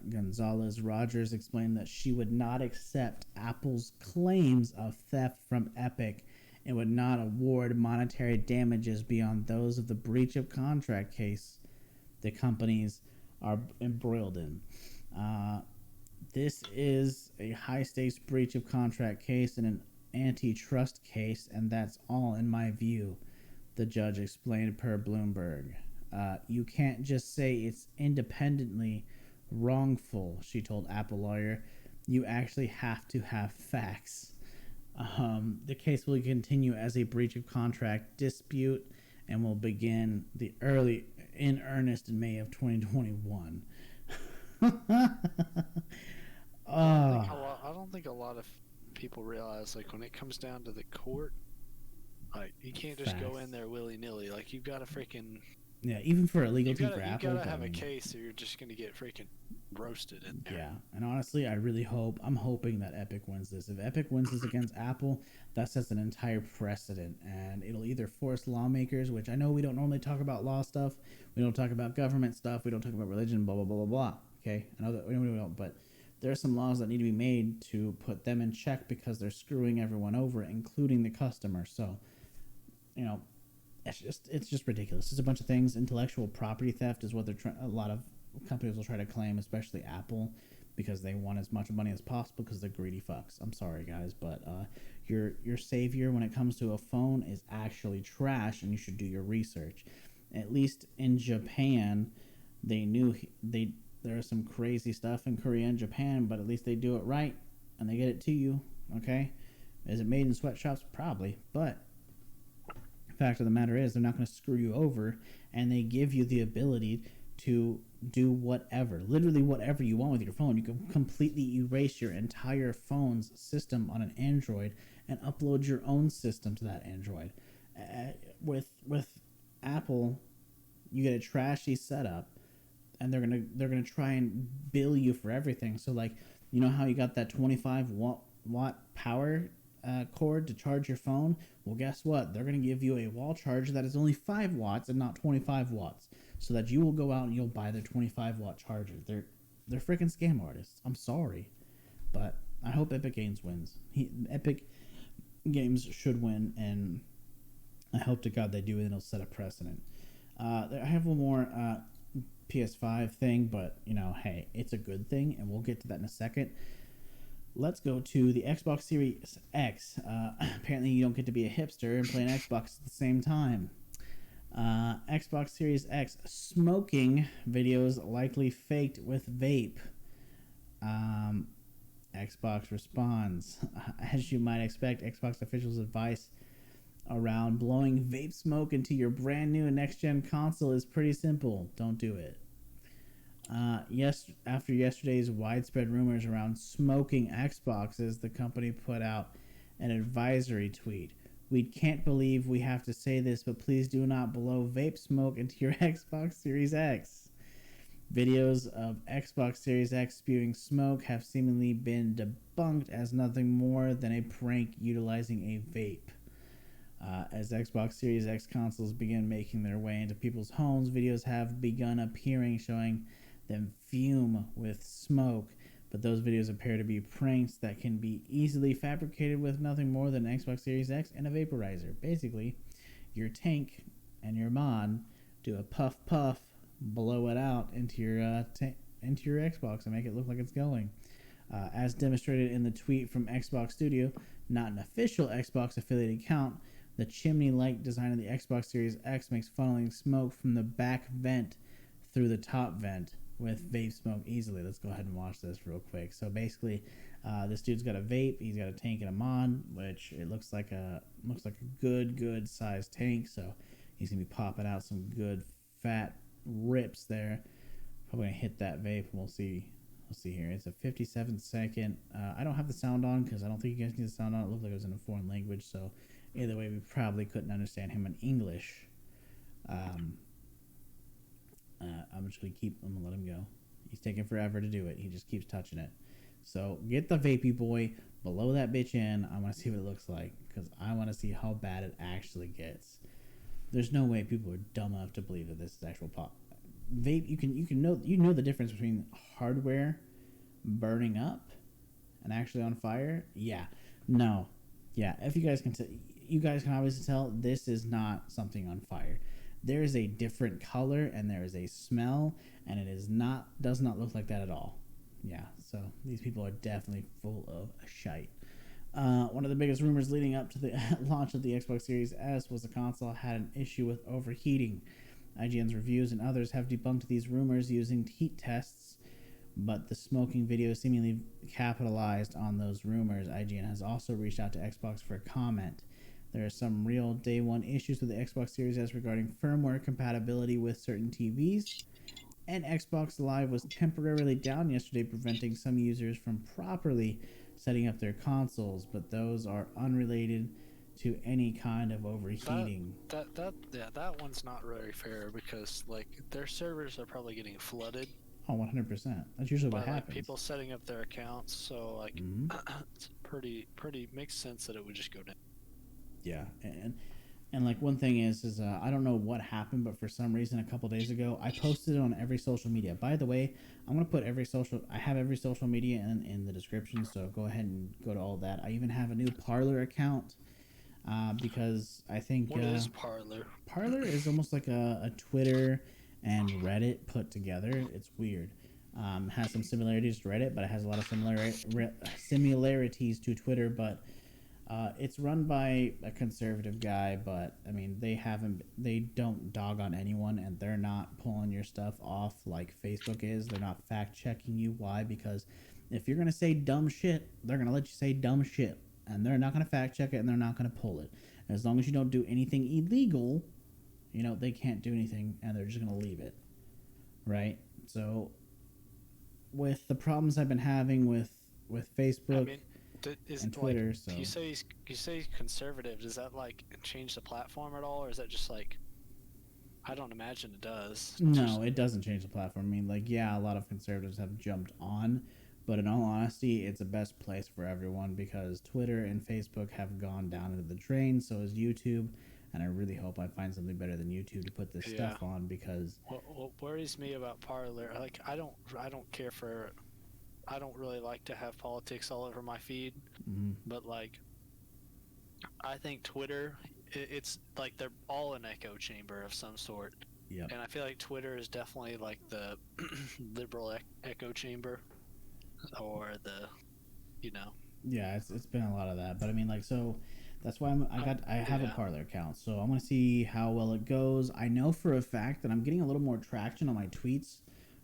Gonzalez Rogers explained that she would not accept Apple's claims of theft from Epic and would not award monetary damages beyond those of the breach of contract case the companies are embroiled in. This is a high stakes breach of contract case and an antitrust case, and that's all in my view, the judge explained per Bloomberg. You can't just say it's independently wrongful, she told Apple lawyer. You actually have to have facts. The case will continue as a breach of contract dispute and will begin in earnest in May of 2021. I don't think a lot of people realize, like, when it comes down to the court, like, you can't just go in there willy-nilly. Like, you've got to freaking... Yeah, even for a legal team for Apple. You gotta have a case or you're just gonna get freaking roasted in there. Yeah, and honestly, I'm hoping that Epic wins this. If Epic wins this against Apple, that sets an entire precedent, and it'll either force lawmakers, which I know we don't normally talk about law stuff, we don't talk about government stuff, we don't talk about religion, blah, blah, blah, blah, blah. Okay? I know that we don't, but there are some laws that need to be made to put them in check because they're screwing everyone over, including the customer. So, you know, it's just ridiculous. It's a bunch of things. Intellectual property theft is what a lot of companies will try to claim, especially Apple, because they want as much money as possible because they're greedy fucks. I'm sorry, guys, but your savior when it comes to a phone is actually trash, and you should do your research. At least in Japan, they knew there was some crazy stuff in Korea and Japan, but at least they do it right and they get it to you. Okay, is it made in sweatshops? Probably, but fact of the matter is they're not going to screw you over, and they give you the ability to do literally whatever you want with your phone. You can completely erase your entire phone's system on an Android and upload your own system to that Android. With Apple, you get a trashy setup, and they're gonna try and bill you for everything. So, like, you know how you got that 25 watt power cord to charge your phone? Well, guess what? They're going to give you a wall charger that is only 5 watts and not 25 watts, so that you will go out and you'll buy their 25 watt charger. They're freaking scam artists. I'm sorry, but I hope Epic Games wins. Epic Games should win, and I hope to God they do, and it'll set a precedent. I have one more PS5 thing, but hey, it's a good thing, and we'll get to that in a second. Let's go to the Xbox Series X. Apparently, you don't get to be a hipster and play an Xbox at the same time. Xbox Series X smoking videos likely faked with vape. Xbox responds. As you might expect, Xbox officials' advice around blowing vape smoke into your brand new next-gen console is pretty simple. Don't do it. After yesterday's widespread rumors around smoking Xboxes, the company put out an advisory tweet. We can't believe we have to say this, but please do not blow vape smoke into your Xbox Series X. Videos of Xbox Series X spewing smoke have seemingly been debunked as nothing more than a prank utilizing a vape. As Xbox Series X consoles begin making their way into people's homes, videos have begun appearing showing them fume with smoke, but those videos appear to be pranks that can be easily fabricated with nothing more than an Xbox Series X and a vaporizer. Basically, your tank and your mod do a puff puff, blow it out into your Xbox and make it look like it's going. As demonstrated in the tweet from Xbox Studio, not an official Xbox affiliated account, the chimney-like design of the Xbox Series X makes funneling smoke from the back vent through the top vent with vape smoke easily. Let's go ahead and watch this real quick. So basically, this dude's got a vape, he's got a tank and a mod, which it looks like a good sized tank. So he's gonna be popping out some good fat rips there. Probably gonna hit that vape, and we'll see here. It's a 57-second. I don't have the sound on because I don't think you guys need the sound on. It looked like it was in a foreign language, so either way, we probably couldn't understand him in English. I'm gonna let him go. He's taking forever to do it. He just keeps touching it. So get the vapey boy, blow that bitch in. I want to see what it looks like because I want to see how bad it actually gets. There's no way people are dumb enough to believe that this is actual vape, you know the difference between hardware burning up and actually on fire. Yeah, no, yeah. If you guys can you guys can obviously tell this is not something on fire. There is a different color and there is a smell, and it does not look like that at all. Yeah, so these people are definitely full of shite. One of the biggest rumors leading up to the launch of the Xbox Series S was the console had an issue with overheating. IGN's reviews and others have debunked these rumors using heat tests, but the smoking video seemingly capitalized on those rumors. IGN has also reached out to Xbox for a comment. There are some real day one issues with the Xbox Series S regarding firmware compatibility with certain TVs, and Xbox Live was temporarily down yesterday, preventing some users from properly setting up their consoles, but those are unrelated to any kind of overheating. That one's not very fair because like their servers are probably getting flooded. Oh, 100%. That's usually what happens. People setting up their accounts, so like it's pretty makes sense that it would just go down. Yeah, and like one thing is I don't know what happened, but for some reason a couple days ago I posted it on every social media. By the way, I'm gonna put I have every social media in the description, so go ahead and go to all that. I even have a new Parler account because I think what is Parler? Parler is almost like a Twitter and Reddit put together. It's weird. Has some similarities to Reddit, but it has a lot of similarities to Twitter, but it's run by a conservative guy, but I mean they don't dog on anyone, and they're not pulling your stuff off like Facebook is. They're not fact checking you. Why? Because if you're gonna say dumb shit, they're gonna let you say dumb shit, and they're not gonna fact check it, and they're not gonna pull it. And as long as you don't do anything illegal, they can't do anything, and they're just gonna leave it, right? So with the problems I've been having with Facebook and Twitter. Like, so you say he's conservative. Does that like change the platform at all, or is that just like? I don't imagine it does. No, it doesn't change the platform. I mean, like, yeah, a lot of conservatives have jumped on, but in all honesty, it's the best place for everyone because Twitter and Facebook have gone down into the drain. So is YouTube, and I really hope I find something better than YouTube to put this stuff on because. What worries me about Parler, like, I don't care for. I don't really like to have politics all over my feed, but like, I think Twitter, it's like they're all an echo chamber of some sort. Yeah. And I feel like Twitter is definitely like the liberal echo chamber, or the, Yeah, it's been a lot of that, but I mean, like, so that's why I have a Parler account, so I'm gonna see how well it goes. I know for a fact that I'm getting a little more traction on my tweets.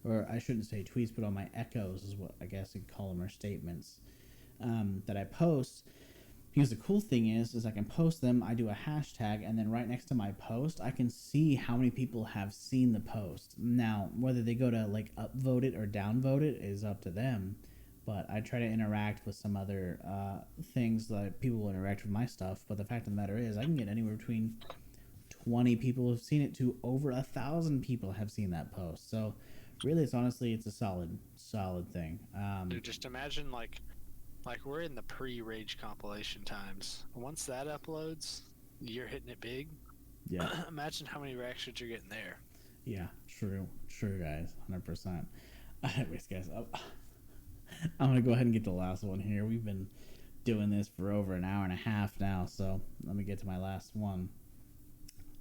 Or I shouldn't say tweets, but on my echoes is what I guess you'd call them, or statements that I post. Because the cool thing is I can post them, I do a hashtag, and then right next to my post, I can see how many people have seen the post. Now, whether they go to like upvote it or downvote it is up to them, but I try to interact with some other things that people will interact with my stuff. But the fact of the matter is I can get anywhere between 20 people have seen it to over 1,000 people have seen that post. So really, it's a solid thing. Dude, just imagine like we're in the pre-Rage compilation times. Once that uploads, you're hitting it big. Yeah. Imagine how many reactions you're getting there. Yeah, true, guys, 100%. Anyways, guys, I'm gonna go ahead and get the last one here. We've been doing this for over an hour and a half now, so let me get to my last one.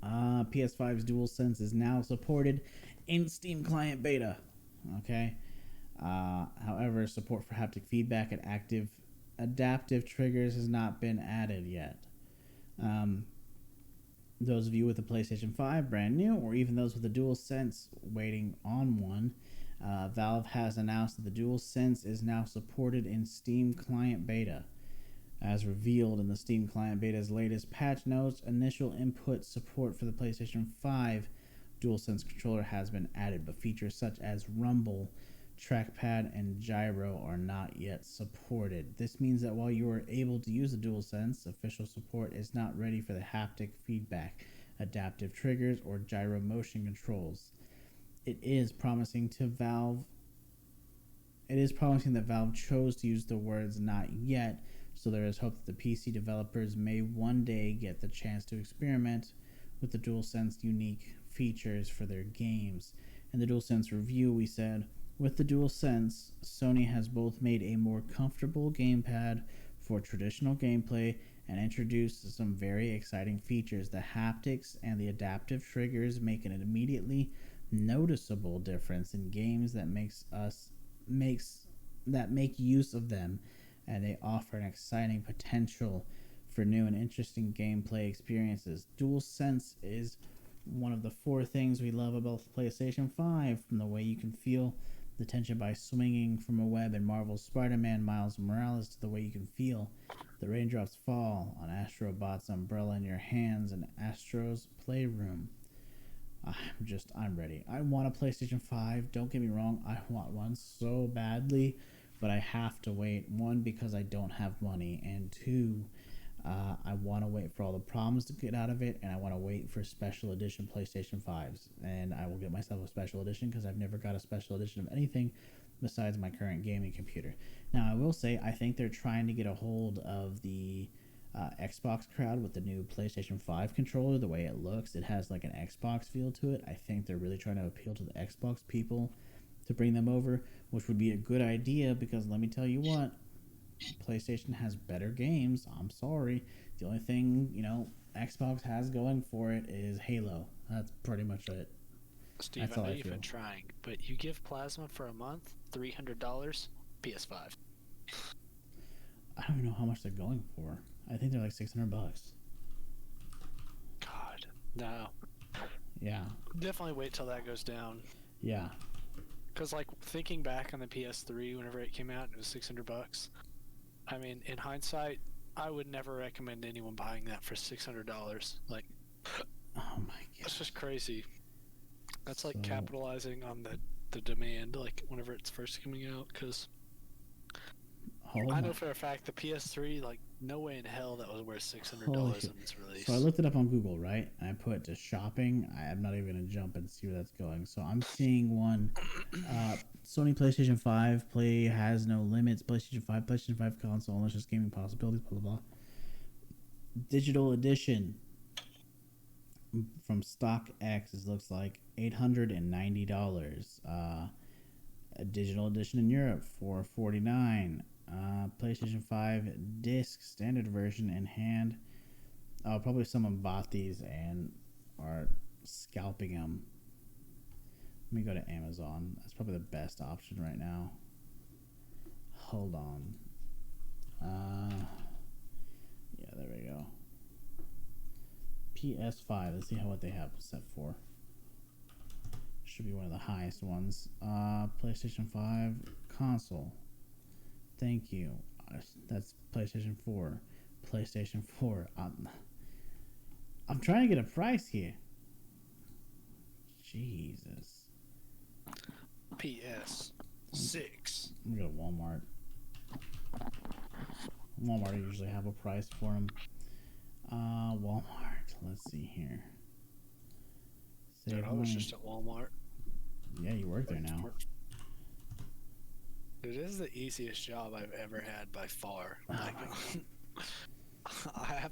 PS5's DualSense is now supported in Steam Client Beta. Okay. However, support for haptic feedback and adaptive triggers has not been added yet. Those of you with a PlayStation 5, brand new, or even those with a DualSense waiting on one, Valve has announced that the DualSense is now supported in Steam Client Beta. As revealed in the Steam Client Beta's latest patch notes, initial input support for the PlayStation 5 DualSense controller has been added, but features such as rumble, trackpad, and gyro are not yet supported. This means that while you are able to use the DualSense, official support is not ready for the haptic feedback, adaptive triggers, or gyro motion controls. It is promising that Valve chose to use the words "not yet," so there is hope that the PC developers may one day get the chance to experiment with the DualSense unique features for their games. In the DualSense review, we said, with the DualSense, Sony has both made a more comfortable gamepad for traditional gameplay and introduced some very exciting features. The haptics and the adaptive triggers make an immediately noticeable difference in games that make use of them, and they offer an exciting potential for new and interesting gameplay experiences. DualSense is one of the 4 things we love about the PlayStation 5, from the way you can feel the tension by swinging from a web in Marvel's Spider-Man Miles Morales to the way you can feel the raindrops fall on Astrobot's umbrella in your hands in Astro's playroom. I'm ready. I want a PlayStation 5. Don't get me wrong, I want one so badly, but I have to wait. 1, because I don't have money, and 2, I want to wait for all the problems to get out of it, and I want to wait for special edition PlayStation 5s. And I will get myself a special edition because I've never got a special edition of anything besides my current gaming computer. Now, I will say, I think they're trying to get a hold of the Xbox crowd with the new PlayStation 5 controller. The way it looks, it has like an Xbox feel to it. I think they're really trying to appeal to the Xbox people to bring them over, which would be a good idea, because let me tell you what, PlayStation has better games. I'm sorry. The only thing, Xbox has going for it is Halo. That's pretty much it. Steve, I know you've been trying, but you give Plasma for a month, $300, PS5. I don't even know how much they're going for. I think they're like $600. God, no. Yeah. Definitely wait till that goes down. Yeah. Because, thinking back on the PS3, whenever it came out, it was $600. I mean, in hindsight, I would never recommend anyone buying that for $600. Oh my god, that's just crazy. That's capitalizing on the demand, whenever it's first coming out. Because I know for a fact the PS3, no way in hell that was worth $600 on its release. So I looked it up on Google, right? And I put to shopping. I'm not even gonna jump and see where that's going. So I'm seeing one. Sony PlayStation 5 play has no limits. PlayStation 5 console, malicious gaming possibilities, blah blah blah. Digital edition from StockX, it looks like $890. A digital edition in Europe for $49. PlayStation 5 disc standard version in hand. Oh, probably someone bought these and are scalping them. Let me go to Amazon. That's probably the best option right now. Hold on. Yeah, there we go. PS5. Let's see what they have set for. Should be one of the highest ones. PlayStation 5 console. Thank you. That's PlayStation 4. PlayStation 4. I'm trying to get a price here. Jesus. PS6. I'm gonna go to Walmart. Walmart usually have a price for them. Walmart. Let's see here. Dude, I was just at Walmart. Yeah, you work there now. It is the easiest job I've ever had by far. Half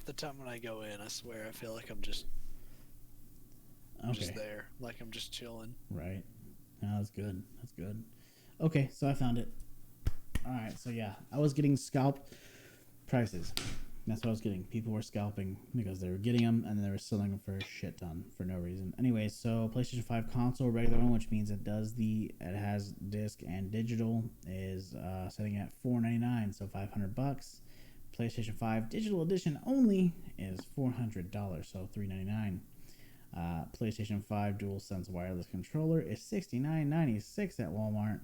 the time when I go in, I swear I feel like I'm just there, I'm just chilling. Right. No, that's good. That's good. Okay, so I found it. All right, so yeah, I was getting scalped prices. That's what I was getting. People were scalping because they were getting them and then they were selling them for a shit ton for no reason. Anyway, so PlayStation 5 console, regular one, which means it has disc and digital, is setting at $499, so $500. PlayStation 5 digital edition only is $400, so $399. PlayStation 5 DualSense wireless controller is $69.96 at Walmart.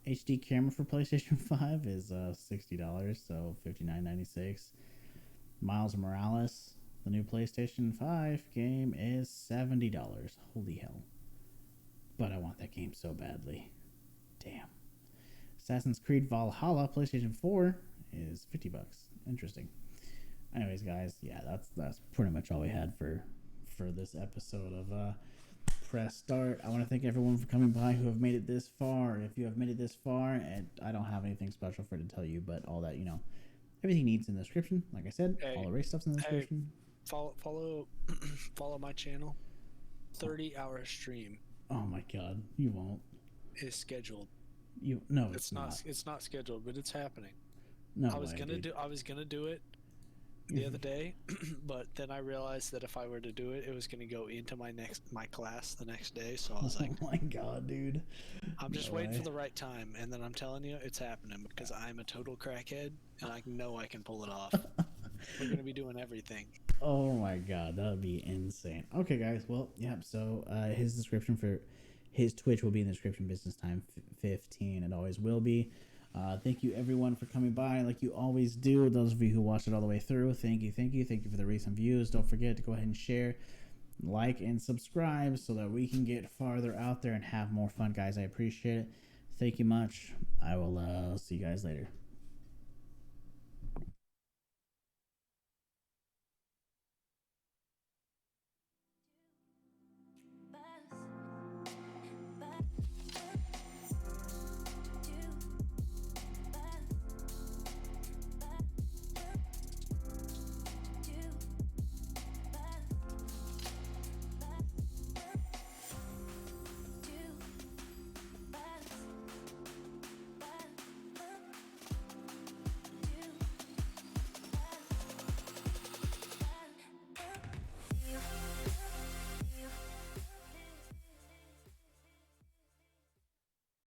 HD camera for PlayStation 5 is $60, so $59.96. Miles Morales, the new PlayStation 5 game, is $70. Holy hell. But I want that game so badly. Damn. Assassin's Creed Valhalla PlayStation 4 is $50. Interesting. Anyways, guys, yeah, that's pretty much all we had for this episode of Press Start. I want to thank everyone for coming by who have made it this far. If you have made it this far, and I don't have anything special for to tell you, but all that, everything needs in the description. Like I said, all the race stuff's in the description. Follow my channel. 30-hour stream. Oh my god, you won't. It's scheduled. You no, it's not. It's not scheduled, but it's happening. No I was way, gonna dude. I was gonna do it the other day, but then I realized that if I were to do it, it was gonna go into my class the next day. So I was like, oh my god, dude. I'm just No waiting way. for the right time, and then I'm telling you, it's happening because I'm a total crackhead, and I know I can pull it off. We're gonna be doing everything. Oh my god, that would be insane. Okay, guys. Well, yeah. So his description for his Twitch will be in the description. Business time 15. It always will be. Thank you everyone for coming by, like you always do. Those of you who watched it all the way through, thank you for the recent views. Don't forget to go ahead and share, like, and subscribe so that we can get farther out there and have more fun, guys. I appreciate it. Thank you much. I will see you guys later.